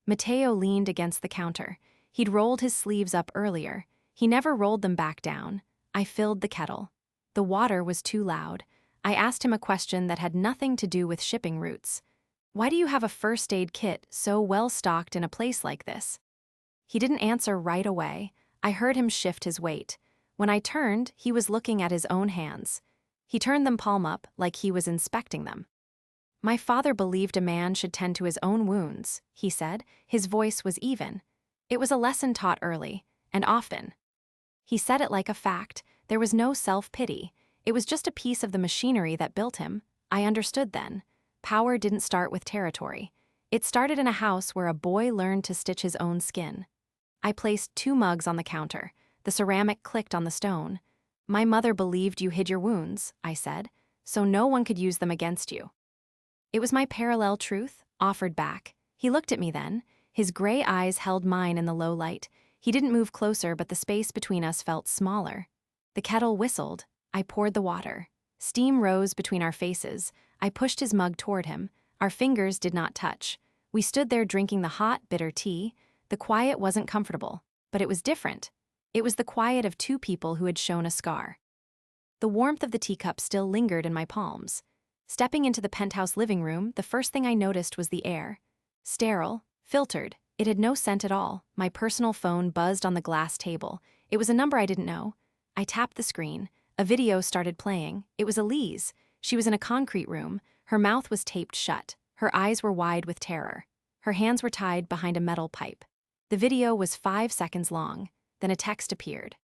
Matteo leaned against the counter. He'd rolled his sleeves up earlier. He never rolled them back down. I filled the kettle. The water was too loud. I asked him a question that had nothing to do with shipping routes. "Why do you have a first aid kit so well stocked in a place like this?" He didn't answer right away. I heard him shift his weight. When I turned, he was looking at his own hands. He turned them palm up, like he was inspecting them. "My father believed a man should tend to his own wounds," he said. His voice was even. "It was a lesson taught early, and often." He said it like a fact. There was no self-pity. It was just a piece of the machinery that built him. I understood then. Power didn't start with territory. It started in a house where a boy learned to stitch his own skin. I placed 2 mugs on the counter. The ceramic clicked on the stone. My mother believed you hid your wounds, I said, so no one could use them against you. It was my parallel truth, offered back. He looked at me then. His gray eyes held mine in the low light. He didn't move closer, but the space between us felt smaller. The kettle whistled. I poured the water. Steam rose between our faces. I pushed his mug toward him. Our fingers did not touch. We stood there drinking the hot, bitter tea. The quiet wasn't comfortable, but it was different. It was the quiet of 2 people who had shown a scar. The warmth of the teacup still lingered in my palms. Stepping into the penthouse living room, the first thing I noticed was the air. Sterile, filtered, it had no scent at all. My personal phone buzzed on the glass table. It was a number I didn't know. I tapped the screen. A video started playing. It was Elise. She was in a concrete room. Her mouth was taped shut. Her eyes were wide with terror. Her hands were tied behind a metal pipe. The video was 5 seconds long. Then a text appeared.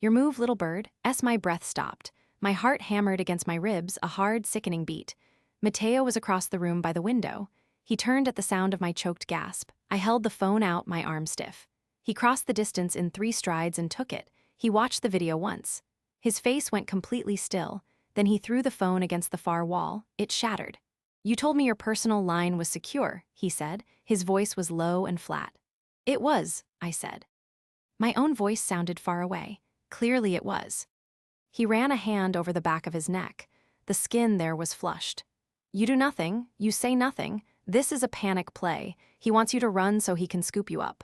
"Your move, little bird." My breath stopped. My heart hammered against my ribs, a hard, sickening beat. Matteo was across the room by the window. He turned at the sound of my choked gasp. I held the phone out, my arm stiff. He crossed the distance in 3 strides and took it. He watched the video once. His face went completely still. Then he threw the phone against the far wall. It shattered. "You told me your personal line was secure," he said. His voice was low and flat. "It was," I said. My own voice sounded far away. Clearly it was. He ran a hand over the back of his neck. The skin there was flushed. "You do nothing. You say nothing. This is a panic play. He wants you to run so he can scoop you up."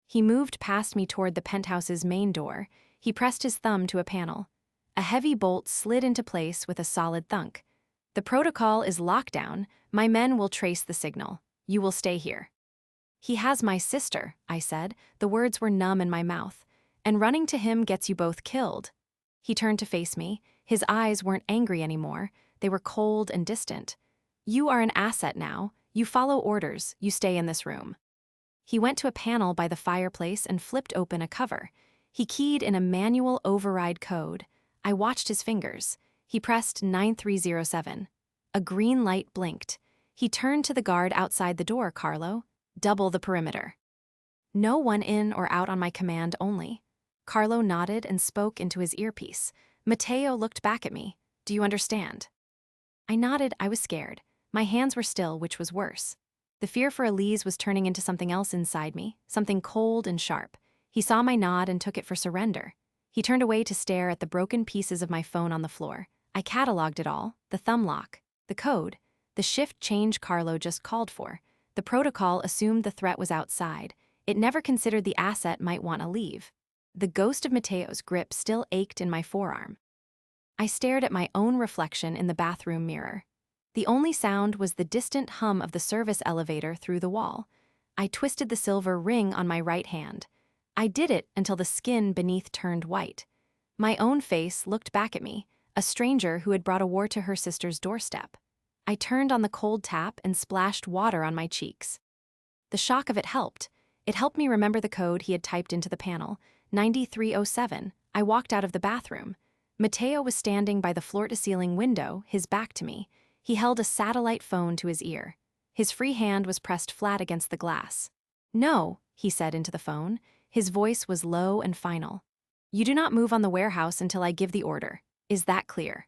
He moved past me toward the penthouse's main door. He pressed his thumb to a panel. A heavy bolt slid into place with a solid thunk. "The protocol is lockdown. My men will trace the signal. You will stay here." "He has my sister," I said. The words were numb in my mouth. "And running to him gets you both killed." He turned to face me. His eyes weren't angry anymore. They were cold and distant. "You are an asset now. You follow orders. You stay in this room." He went to a panel by the fireplace and flipped open a cover. He keyed in a manual override code. I watched his fingers. He pressed 9307. A green light blinked. He turned to the guard outside the door. "Carlo, double the perimeter." "No one in or out on my command only." Carlo nodded and spoke into his earpiece. Matteo looked back at me. "Do you understand?" I nodded. I was scared. My hands were still, which was worse. The fear for Elise was turning into something else inside me, something cold and sharp. He saw my nod and took it for surrender. He turned away to stare at the broken pieces of my phone on the floor. I cataloged it all: the thumb lock, the code, the shift change Carlo just called for. The protocol assumed the threat was outside. It never considered the asset might want to leave. The ghost of Matteo's grip still ached in my forearm. I stared at my own reflection in the bathroom mirror. The only sound was the distant hum of the service elevator through the wall. I twisted the silver ring on my right hand. I did it until the skin beneath turned white. My own face looked back at me, a stranger who had brought a war to her sister's doorstep. I turned on the cold tap and splashed water on my cheeks. The shock of it helped. It helped me remember the code he had typed into the panel, 9307. I walked out of the bathroom. Matteo was standing by the floor-to-ceiling window, his back to me. He held a satellite phone to his ear. His free hand was pressed flat against the glass. "No," he said into the phone. His voice was low and final. "You do not move on the warehouse until I give the order. Is that clear?"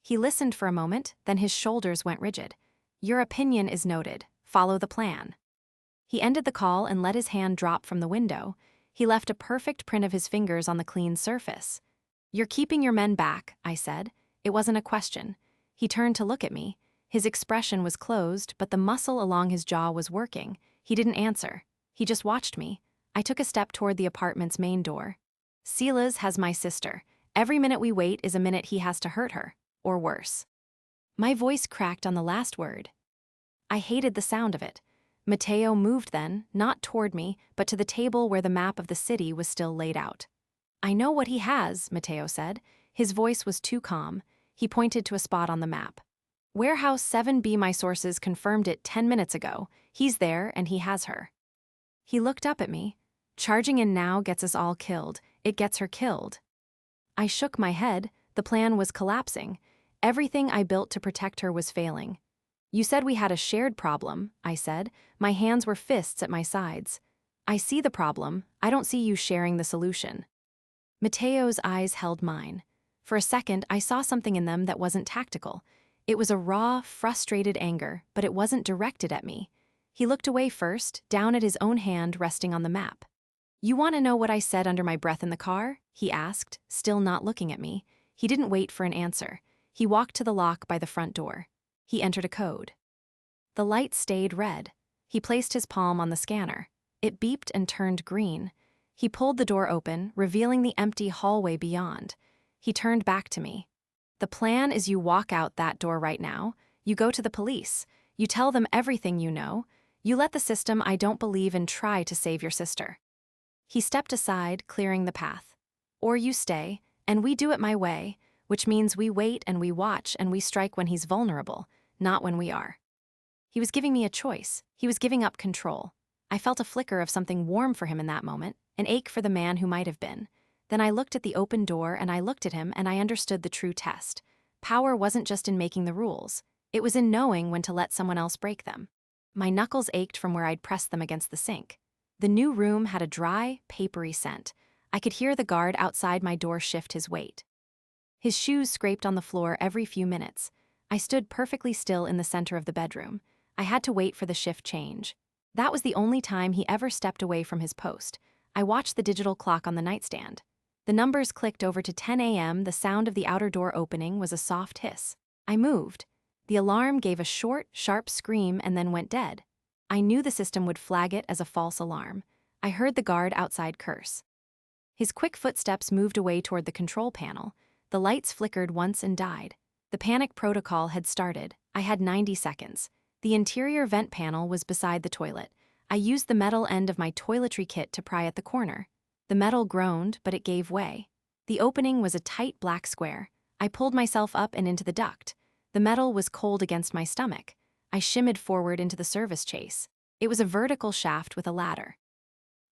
He listened for a moment, then his shoulders went rigid. "Your opinion is noted. Follow the plan." He ended the call and let his hand drop from the window. He left a perfect print of his fingers on the clean surface. "You're keeping your men back," I said. It wasn't a question. He turned to look at me. His expression was closed, but the muscle along his jaw was working. He didn't answer. He just watched me. I took a step toward the apartment's main door. "Silas has my sister. Every minute we wait is a minute he has to hurt her, or worse." My voice cracked on the last word. I hated the sound of it. Matteo moved then, not toward me, but to the table where the map of the city was still laid out. "I know what he has," Matteo said. His voice was too calm. He pointed to a spot on the map. "Warehouse 7B, my sources confirmed it 10 minutes ago. He's there and he has her." He looked up at me. "Charging in now gets us all killed. It gets her killed." I shook my head. The plan was collapsing. Everything I built to protect her was failing. You said we had a shared problem, I said. My hands were fists at my sides. I see the problem. I don't see you sharing the solution. Mateo's eyes held mine. For a second, I saw something in them that wasn't tactical. It was a raw, frustrated anger, but it wasn't directed at me. He looked away first, down at his own hand resting on the map. You want to know what I said under my breath in the car? He asked, still not looking at me. He didn't wait for an answer. He walked to the lock by the front door. He entered a code. The light stayed red. He placed his palm on the scanner. It beeped and turned green. He pulled the door open, revealing the empty hallway beyond. He turned back to me. The plan is you walk out that door right now. You go to the police. You tell them everything you know. You let the system I don't believe in try to save your sister. He stepped aside, clearing the path. Or you stay, and we do it my way, which means we wait and we watch and we strike when he's vulnerable, not when we are. He was giving me a choice. He was giving up control. I felt a flicker of something warm for him in that moment, an ache for the man who might have been. Then I looked at the open door and I looked at him and I understood the true test. Power wasn't just in making the rules. It was in knowing when to let someone else break them. My knuckles ached from where I'd pressed them against the sink. The new room had a dry, papery scent. I could hear the guard outside my door shift his weight. His shoes scraped on the floor every few minutes. I stood perfectly still in the center of the bedroom. I had to wait for the shift change. That was the only time he ever stepped away from his post. I watched the digital clock on the nightstand. The numbers clicked over to 10 a.m. The sound of the outer door opening was a soft hiss. I moved. The alarm gave a short, sharp scream and then went dead. I knew the system would flag it as a false alarm. I heard the guard outside curse. His quick footsteps moved away toward the control panel. The lights flickered once and died. The panic protocol had started. I had 90 seconds. The interior vent panel was beside the toilet. I used the metal end of my toiletry kit to pry at the corner. The metal groaned, but it gave way. The opening was a tight black square. I pulled myself up and into the duct. The metal was cold against my stomach. I shimmied forward into the service chase. It was a vertical shaft with a ladder.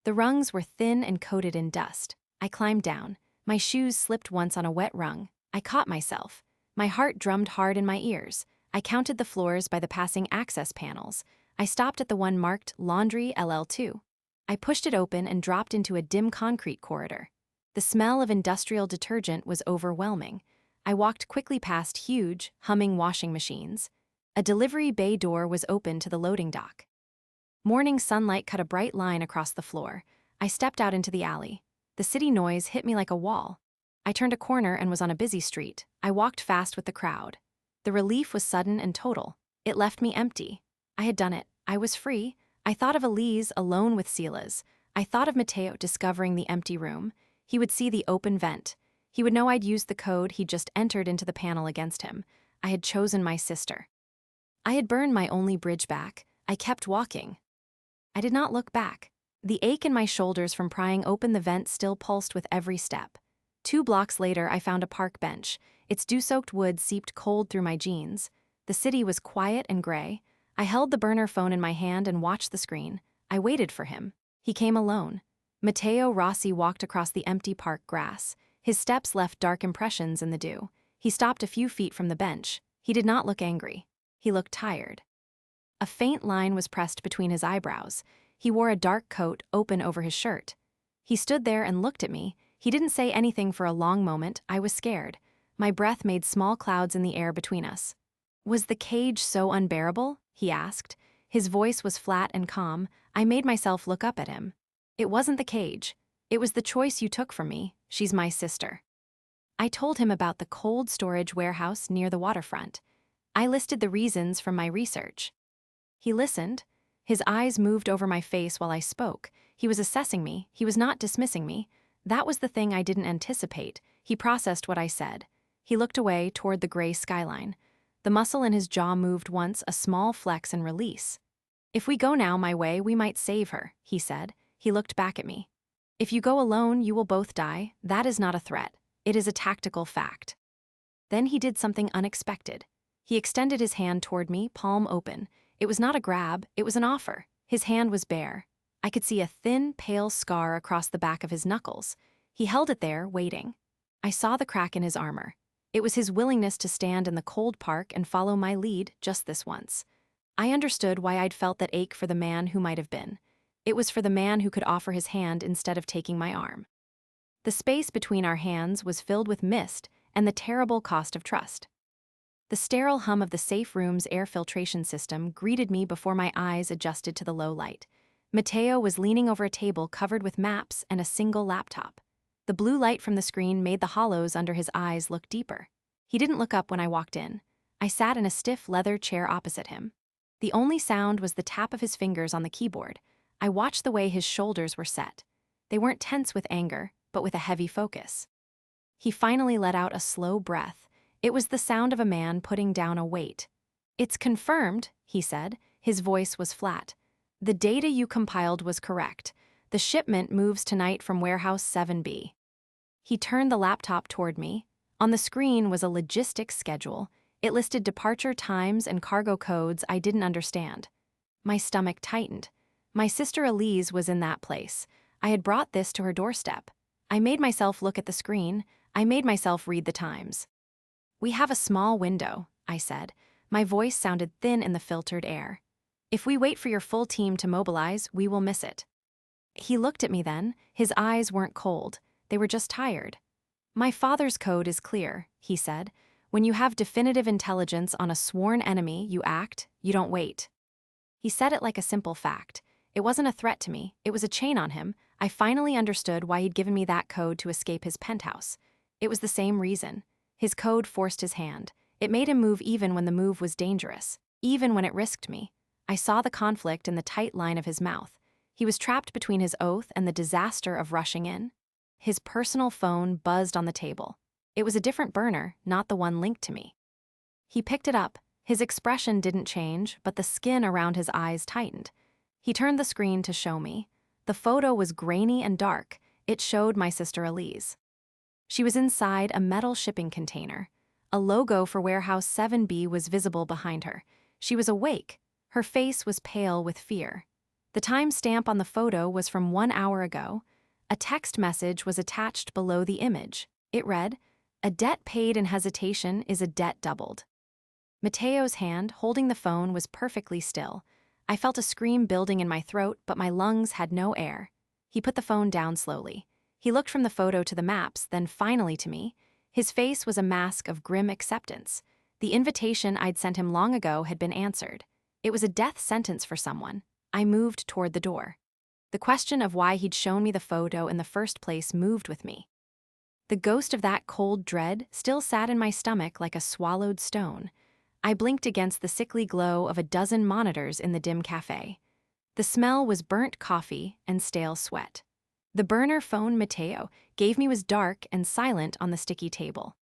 The rungs were thin and coated in dust. I climbed down. My shoes slipped once on a wet rung. I caught myself. My heart drummed hard in my ears. I counted the floors by the passing access panels. I stopped at the one marked Laundry LL2. I pushed it open and dropped into a dim concrete corridor. The smell of industrial detergent was overwhelming. I walked quickly past huge, humming washing machines. A delivery bay door was open to the loading dock. Morning sunlight cut a bright line across the floor. I stepped out into the alley. The city noise hit me like a wall. I turned a corner and was on a busy street. I walked fast with the crowd. The relief was sudden and total. It left me empty. I had done it. I was free. I thought of Elise alone with Silas. I thought of Mateo discovering the empty room. He would see the open vent. He would know I'd used the code he'd just entered into the panel against him. I had chosen my sister. I had burned my only bridge back. I kept walking. I did not look back. The ache in my shoulders from prying open the vent still pulsed with every step. 2 blocks later, I found a park bench. Its dew-soaked wood seeped cold through my jeans. The city was quiet and gray. I held the burner phone in my hand and watched the screen. I waited for him. He came alone. Matteo Rossi walked across the empty park grass. His steps left dark impressions in the dew. He stopped a few feet from the bench. He did not look angry. He looked tired. A faint line was pressed between his eyebrows. He wore a dark coat open over his shirt. He stood there and looked at me. He didn't say anything for a long moment. I was scared. My breath made small clouds in the air between us. Was the cage so unbearable? He asked. His voice was flat and calm. I made myself look up at him. It wasn't the cage. It was the choice you took from me. She's my sister. I told him about the cold storage warehouse near the waterfront. I listed the reasons from my research. He listened. His eyes moved over my face while I spoke. He was assessing me. He was not dismissing me. That was the thing I didn't anticipate. He processed what I said. He looked away toward the gray skyline. The muscle in his jaw moved once, a small flex and release. If we go now my way, we might save her, he said. He looked back at me. If you go alone, you will both die. That is not a threat. It is a tactical fact. Then he did something unexpected. He extended his hand toward me, palm open. It was not a grab, it was an offer. His hand was bare. I could see a thin, pale scar across the back of his knuckles. He held it there, waiting. I saw the crack in his armor. It was his willingness to stand in the cold park and follow my lead just this once. I understood why I'd felt that ache for the man who might have been. It was for the man who could offer his hand instead of taking my arm. The space between our hands was filled with mist and the terrible cost of trust. The sterile hum of the safe room's air filtration system greeted me before my eyes adjusted to the low light. Matteo was leaning over a table covered with maps and a single laptop. The blue light from the screen made the hollows under his eyes look deeper. He didn't look up when I walked in. I sat in a stiff leather chair opposite him. The only sound was the tap of his fingers on the keyboard. I watched the way his shoulders were set. They weren't tense with anger, but with a heavy focus. He finally let out a slow breath. It was the sound of a man putting down a weight. "It's confirmed," he said. His voice was flat. "The data you compiled was correct. The shipment moves tonight from Warehouse 7B. He turned the laptop toward me. On the screen was a logistics schedule. It listed departure times and cargo codes I didn't understand. My stomach tightened. My sister Elise was in that place. I had brought this to her doorstep. I made myself look at the screen. I made myself read the times. "We have a small window," I said. My voice sounded thin in the filtered air. "If we wait for your full team to mobilize, we will miss it." He looked at me then. His eyes weren't cold. They were just tired. "My father's code is clear," he said. "When you have definitive intelligence on a sworn enemy, you act, you don't wait." He said it like a simple fact. It wasn't a threat to me. It was a chain on him. I finally understood why he'd given me that code to escape his penthouse. It was the same reason. His code forced his hand. It made him move even when the move was dangerous, even when it risked me. I saw the conflict in the tight line of his mouth. He was trapped between his oath and the disaster of rushing in. His personal phone buzzed on the table. It was a different burner, not the one linked to me. He picked it up. His expression didn't change, but the skin around his eyes tightened. He turned the screen to show me. The photo was grainy and dark. It showed my sister Elise. She was inside a metal shipping container. A logo for Warehouse 7B was visible behind her. She was awake. Her face was pale with fear. The time stamp on the photo was from 1 hour ago. A text message was attached below the image. It read, "A debt paid in hesitation is a debt doubled." Matteo's hand, holding the phone, was perfectly still. I felt a scream building in my throat, but my lungs had no air. He put the phone down slowly. He looked from the photo to the maps, then finally to me. His face was a mask of grim acceptance. The invitation I'd sent him long ago had been answered. It was a death sentence for someone. I moved toward the door. The question of why he'd shown me the photo in the first place moved with me. The ghost of that cold dread still sat in my stomach like a swallowed stone. I blinked against the sickly glow of a dozen monitors in the dim cafe. The smell was burnt coffee and stale sweat. The burner phone Matteo gave me was dark and silent on the sticky table.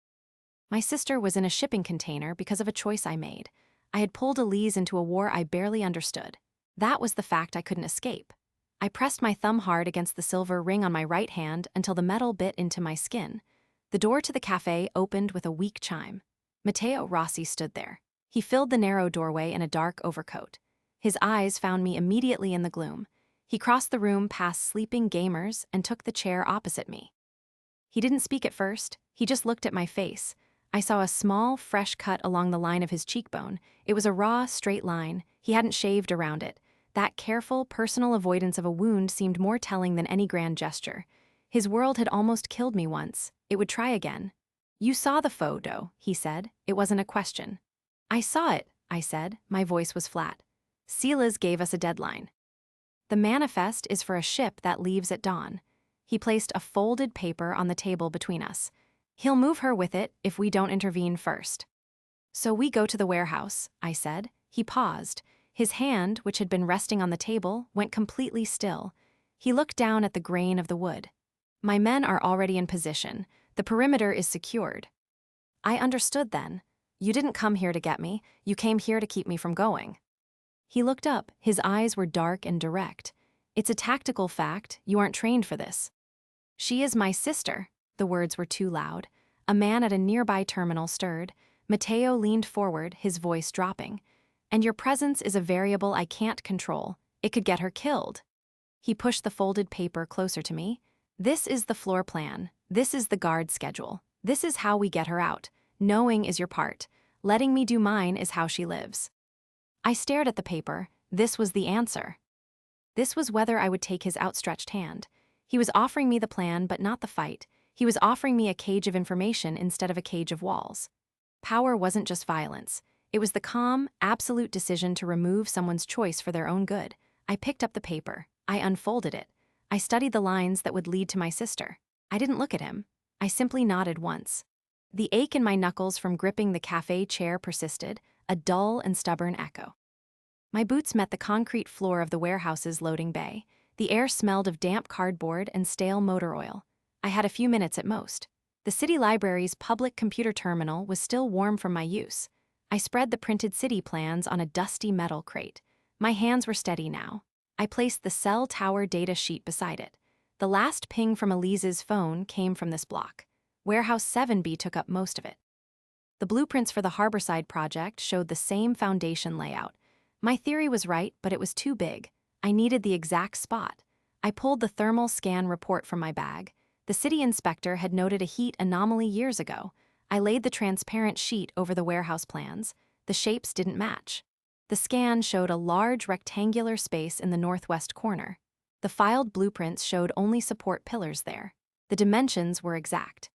My sister was in a shipping container because of a choice I made. I had pulled Elise into a war I barely understood. That was the fact I couldn't escape. I pressed my thumb hard against the silver ring on my right hand until the metal bit into my skin. The door to the cafe opened with a weak chime. Matteo Rossi stood there. He filled the narrow doorway in a dark overcoat. His eyes found me immediately in the gloom. He crossed the room past sleeping gamers and took the chair opposite me. He didn't speak at first. He just looked at my face. I saw a small, fresh cut along the line of his cheekbone. It was a raw, straight line. He hadn't shaved around it. That careful, personal avoidance of a wound seemed more telling than any grand gesture. His world had almost killed me once. It would try again. "You saw the photo," he said. It wasn't a question. "I saw it," I said. My voice was flat. "Silas gave us a deadline. The manifest is for a ship that leaves at dawn." He placed a folded paper on the table between us. "He'll move her with it if we don't intervene first." "So we go to the warehouse," I said. He paused. His hand, which had been resting on the table, went completely still. He looked down at the grain of the wood. "My men are already in position. The perimeter is secured." I understood then. "You didn't come here to get me. You came here to keep me from going." He looked up. His eyes were dark and direct. "It's a tactical fact. You aren't trained for this." "She is my sister." The words were too loud. A man at a nearby terminal stirred. Matteo leaned forward, his voice dropping. "And your presence is a variable I can't control. It could get her killed." He pushed the folded paper closer to me. "This is the floor plan. This is the guard schedule. This is how we get her out. Knowing is your part. Letting me do mine is how she lives." I stared at the paper. This was the answer. This was whether I would take his outstretched hand. He was offering me the plan, but not the fight. He was offering me a cage of information instead of a cage of walls. Power wasn't just violence. It was the calm, absolute decision to remove someone's choice for their own good. I picked up the paper. I unfolded it. I studied the lines that would lead to my sister. I didn't look at him. I simply nodded once. The ache in my knuckles from gripping the cafe chair persisted, a dull and stubborn echo. My boots met the concrete floor of the warehouse's loading bay. The air smelled of damp cardboard and stale motor oil. I had a few minutes at most. The city library's public computer terminal was still warm from my use. I spread the printed city plans on a dusty metal crate. My hands were steady now. I placed the cell tower data sheet beside it. The last ping from Elise's phone came from this block. Warehouse 7B took up most of it. The blueprints for the Harborside project showed the same foundation layout. My theory was right, but it was too big. I needed the exact spot. I pulled the thermal scan report from my bag. The city inspector had noted a heat anomaly years ago. I laid the transparent sheet over the warehouse plans. The shapes didn't match. The scan showed a large rectangular space in the northwest corner. The filed blueprints showed only support pillars there. The dimensions were exact.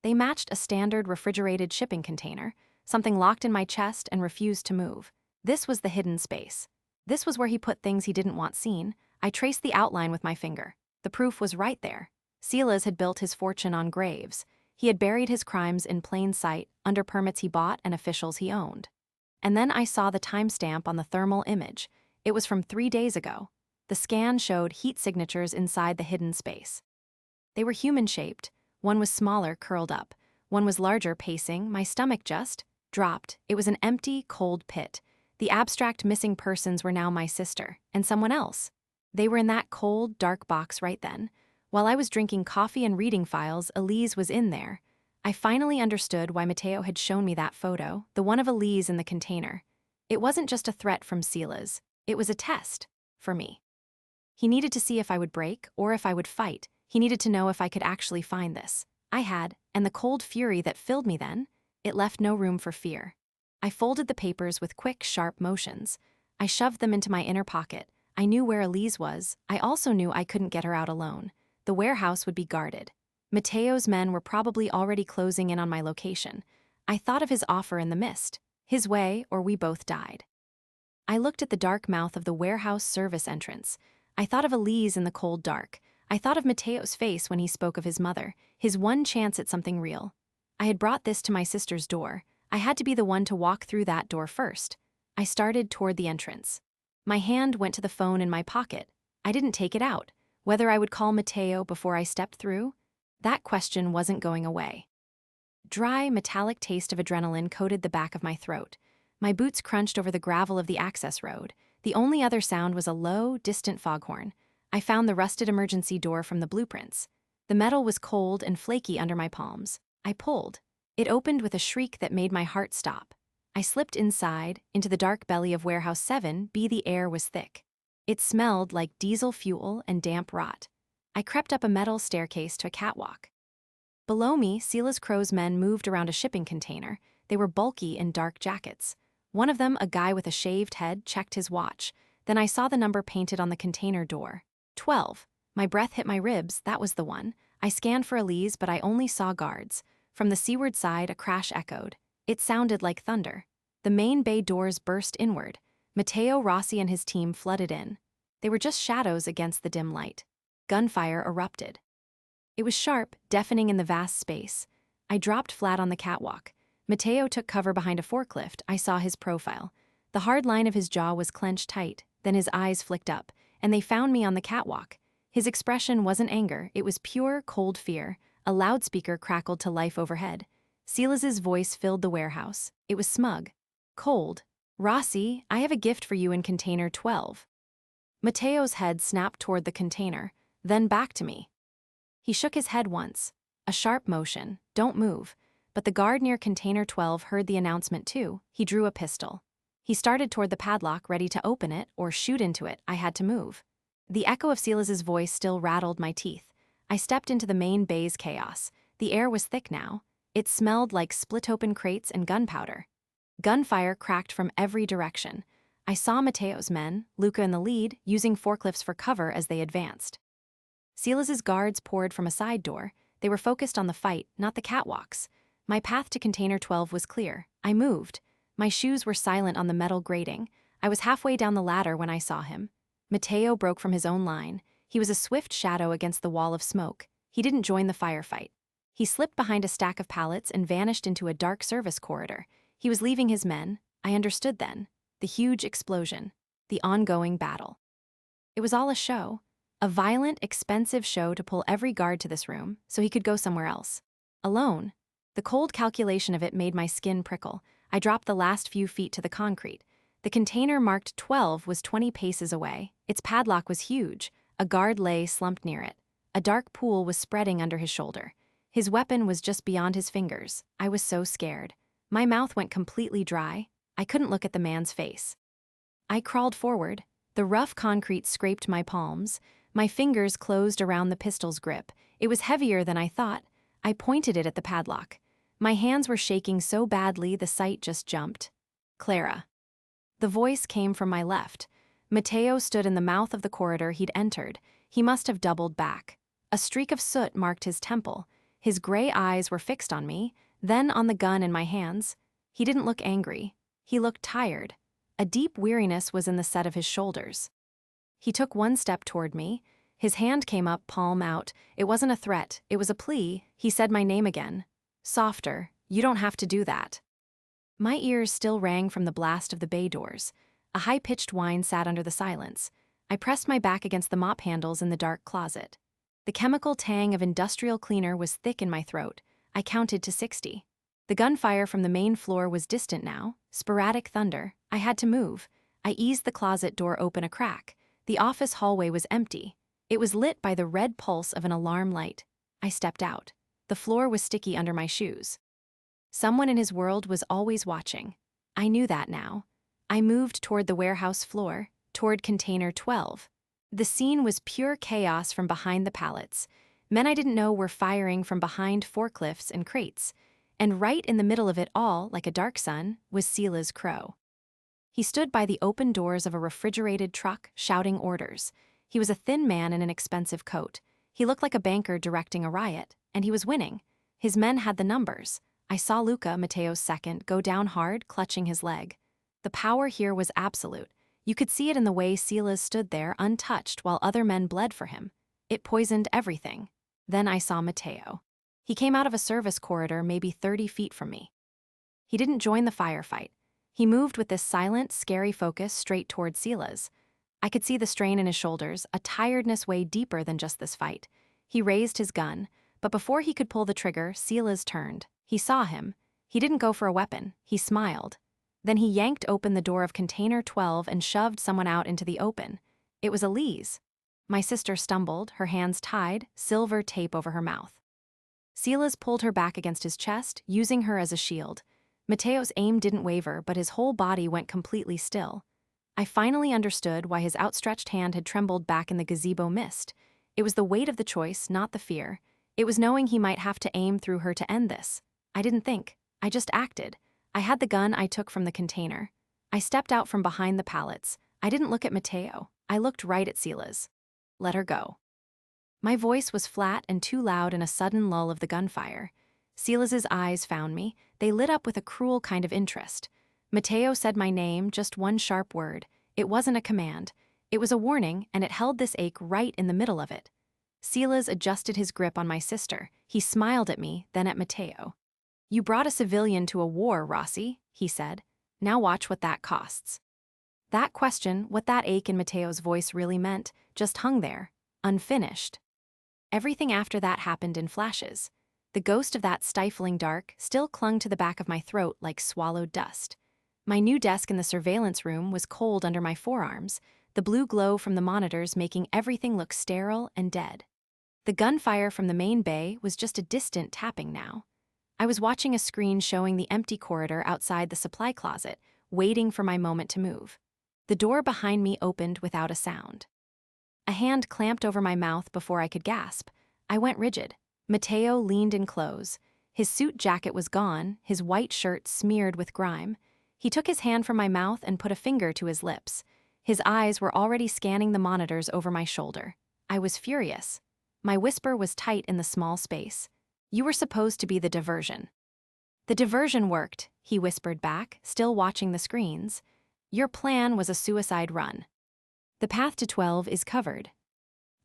They matched a standard refrigerated shipping container, something locked in my chest and refused to move. This was the hidden space. This was where he put things he didn't want seen. I traced the outline with my finger. The proof was right there. Silas had built his fortune on graves. He had buried his crimes in plain sight, under permits he bought and officials he owned. And then I saw the timestamp on the thermal image. It was from 3 days ago. The scan showed heat signatures inside the hidden space. They were human-shaped. One was smaller, curled up. One was larger, pacing. My stomach just dropped. It was an empty, cold pit. The abstract missing persons were now my sister, and someone else. They were in that cold, dark box right then. While I was drinking coffee and reading files, Elise was in there. I finally understood why Mateo had shown me that photo, the one of Elise in the container. It wasn't just a threat from Silas. It was a test, for me. He needed to see if I would break, or if I would fight. He needed to know if I could actually find this. I had, and the cold fury that filled me then, it left no room for fear. I folded the papers with quick, sharp motions. I shoved them into my inner pocket. I knew where Elise was. I also knew I couldn't get her out alone. The warehouse would be guarded. Mateo's men were probably already closing in on my location. I thought of his offer in the mist. His way, or we both died. I looked at the dark mouth of the warehouse service entrance. I thought of Elise in the cold dark. I thought of Mateo's face when he spoke of his mother, his one chance at something real. I had brought this to my sister's door. I had to be the one to walk through that door first. I started toward the entrance. My hand went to the phone in my pocket. I didn't take it out. Whether I would call Mateo before I stepped through? That question wasn't going away. Dry, metallic taste of adrenaline coated the back of my throat. My boots crunched over the gravel of the access road. The only other sound was a low, distant foghorn. I found the rusted emergency door from the blueprints. The metal was cold and flaky under my palms. I pulled. It opened with a shriek that made my heart stop. I slipped inside, into the dark belly of Warehouse 7B. The air was thick. It smelled like diesel fuel and damp rot. I crept up a metal staircase to a catwalk. Below me, Silas Crow's men moved around a shipping container. They were bulky in dark jackets. One of them, a guy with a shaved head, checked his watch. Then I saw the number painted on the container door. 12. My breath hit my ribs. That was the one. I scanned for Elise, but I only saw guards. From the seaward side, a crash echoed. It sounded like thunder. The main bay doors burst inward. Mateo Rossi and his team flooded in. They were just shadows against the dim light. Gunfire erupted. It was sharp, deafening in the vast space. I dropped flat on the catwalk. Mateo took cover behind a forklift. I saw his profile. The hard line of his jaw was clenched tight, then his eyes flicked up, and they found me on the catwalk. His expression wasn't anger, it was pure, cold fear. A loudspeaker crackled to life overhead. Silas's voice filled the warehouse. It was smug. Cold. Rossi, I have a gift for you in container 12. Mateo's head snapped toward the container, then back to me. He shook his head once. A sharp motion. Don't move. But the guard near container 12 heard the announcement too. He drew a pistol. He started toward the padlock, ready to open it or shoot into it. I had to move. The echo of Silas's voice still rattled my teeth. I stepped into the main bay's chaos. The air was thick now. It smelled like split-open crates and gunpowder. Gunfire cracked from every direction. I saw Mateo's men, Luca in the lead, using forklifts for cover as they advanced. Silas's guards poured from a side door. They were focused on the fight, not the catwalks. My path to Container 12 was clear. I moved. My shoes were silent on the metal grating. I was halfway down the ladder when I saw him. Mateo broke from his own line. He was a swift shadow against the wall of smoke. He didn't join the firefight. He slipped behind a stack of pallets and vanished into a dark service corridor. He was leaving his men. I understood then. The huge explosion. The ongoing battle. It was all a show. A violent, expensive show to pull every guard to this room so he could go somewhere else. Alone. The cold calculation of it made my skin prickle. I dropped the last few feet to the concrete. The container marked 12 was 20 paces away. Its padlock was huge. A guard lay slumped near it. A dark pool was spreading under his shoulder. His weapon was just beyond his fingers. I was so scared. My mouth went completely dry. I couldn't look at the man's face. I crawled forward. The rough concrete scraped my palms. My fingers closed around the pistol's grip. It was heavier than I thought. I pointed it at the padlock. My hands were shaking so badly the sight just jumped. Clara. The voice came from my left. Mateo stood in the mouth of the corridor he'd entered. He must have doubled back. A streak of soot marked his temple. His gray eyes were fixed on me, then on the gun in my hands. He didn't look angry. He looked tired. A deep weariness was in the set of his shoulders. He took one step toward me. His hand came up, palm out. It wasn't a threat, it was a plea. He said my name again. Softer. You don't have to do that. My ears still rang from the blast of the bay doors. A high-pitched whine sat under the silence. I pressed my back against the mop handles in the dark closet. The chemical tang of industrial cleaner was thick in my throat. I counted to 60. The gunfire from the main floor was distant now, sporadic thunder. I had to move. I eased the closet door open a crack. The office hallway was empty. It was lit by the red pulse of an alarm light. I stepped out. The floor was sticky under my shoes. Someone in his world was always watching. I knew that now. I moved toward the warehouse floor, toward Container 12. The scene was pure chaos from behind the pallets. Men I didn't know were firing from behind forklifts and crates. And right in the middle of it all, like a dark sun, was Silas Crow. He stood by the open doors of a refrigerated truck, shouting orders. He was a thin man in an expensive coat. He looked like a banker directing a riot, and he was winning. His men had the numbers. I saw Luca, Mateo's second, go down hard, clutching his leg. The power here was absolute. You could see it in the way Silas stood there, untouched, while other men bled for him. It poisoned everything. Then I saw Mateo. He came out of a service corridor maybe 30 feet from me. He didn't join the firefight. He moved with this silent, scary focus straight toward Silas. I could see the strain in his shoulders, a tiredness way deeper than just this fight. He raised his gun, but before he could pull the trigger, Silas turned. He saw him. He didn't go for a weapon. He smiled. Then he yanked open the door of Container 12 and shoved someone out into the open. It was Elise. My sister stumbled, her hands tied, silver tape over her mouth. Silas pulled her back against his chest, using her as a shield. Mateo's aim didn't waver, but his whole body went completely still. I finally understood why his outstretched hand had trembled back in the gazebo mist. It was the weight of the choice, not the fear. It was knowing he might have to aim through her to end this. I didn't think. I just acted. I had the gun I took from the container. I stepped out from behind the pallets. I didn't look at Mateo. I looked right at Silas. Let her go. My voice was flat and too loud in a sudden lull of the gunfire. Silas's eyes found me. They lit up with a cruel kind of interest. Mateo said my name, just one sharp word. It wasn't a command. It was a warning, and it held this ache right in the middle of it. Silas adjusted his grip on my sister. He smiled at me, then at Mateo. You brought a civilian to a war, Rossi, he said. Now watch what that costs. That question, what that ache in Mateo's voice really meant, just hung there, unfinished. Everything after that happened in flashes. The ghost of that stifling dark still clung to the back of my throat like swallowed dust. My new desk in the surveillance room was cold under my forearms, the blue glow from the monitors making everything look sterile and dead. The gunfire from the main bay was just a distant tapping now. I was watching a screen showing the empty corridor outside the supply closet, waiting for my moment to move. The door behind me opened without a sound. A hand clamped over my mouth before I could gasp. I went rigid. Mateo leaned in close. His suit jacket was gone, his white shirt smeared with grime. He took his hand from my mouth and put a finger to his lips. His eyes were already scanning the monitors over my shoulder. I was furious. My whisper was tight in the small space. "You were supposed to be the diversion." "The diversion worked," he whispered back, still watching the screens. "Your plan was a suicide run. The path to 12 is covered."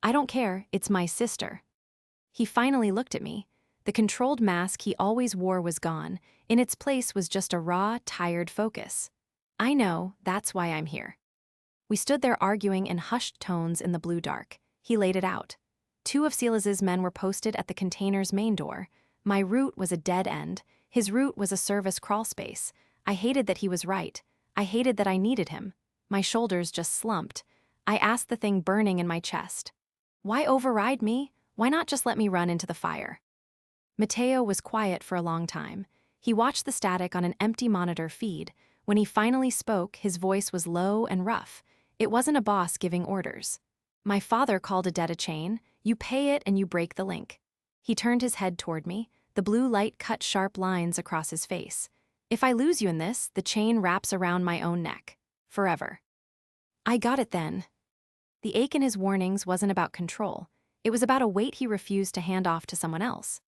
"I don't care, it's my sister." He finally looked at me. The controlled mask he always wore was gone. In its place was just a raw, tired focus. "I know, that's why I'm here." We stood there arguing in hushed tones in the blue dark. He laid it out. 2 of Silas's men were posted at the container's main door. My route was a dead end. His route was a service crawl space. I hated that he was right. I hated that I needed him. My shoulders just slumped. I asked the thing burning in my chest, "Why override me? Why not just let me run into the fire?" Mateo was quiet for a long time. He watched the static on an empty monitor feed. When he finally spoke, his voice was low and rough. It wasn't a boss giving orders. "My father called a debt a chain. You pay it and you break the link." He turned his head toward me. The blue light cut sharp lines across his face. "If I lose you in this, the chain wraps around my own neck. Forever." I got it then. The ache in his warnings wasn't about control. It was about a weight he refused to hand off to someone else.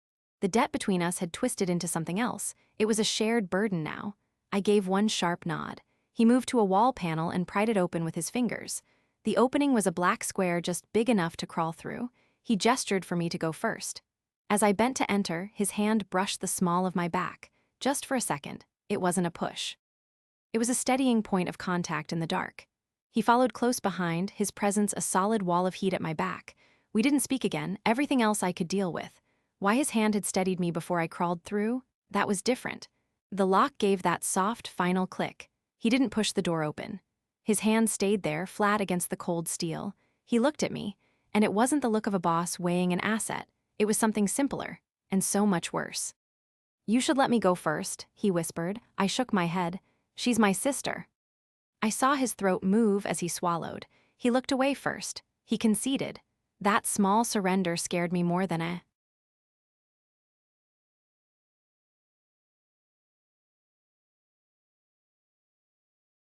The debt between us had twisted into something else. It was a shared burden now. I gave one sharp nod. He moved to a wall panel and pried it open with his fingers. The opening was a black square just big enough to crawl through. He gestured for me to go first. As I bent to enter, his hand brushed the small of my back. Just for a second. It wasn't a push. It was a steadying point of contact in the dark. He followed close behind, his presence a solid wall of heat at my back. We didn't speak again, everything else I could deal with. Why his hand had steadied me before I crawled through? That was different. The lock gave that soft, final click. He didn't push the door open. His hand stayed there, flat against the cold steel. He looked at me, and it wasn't the look of a boss weighing an asset. It was something simpler, and so much worse. "You should let me go first," he whispered. I shook my head. "She's my sister." I saw his throat move as he swallowed. He looked away first. He conceded. That small surrender scared me more than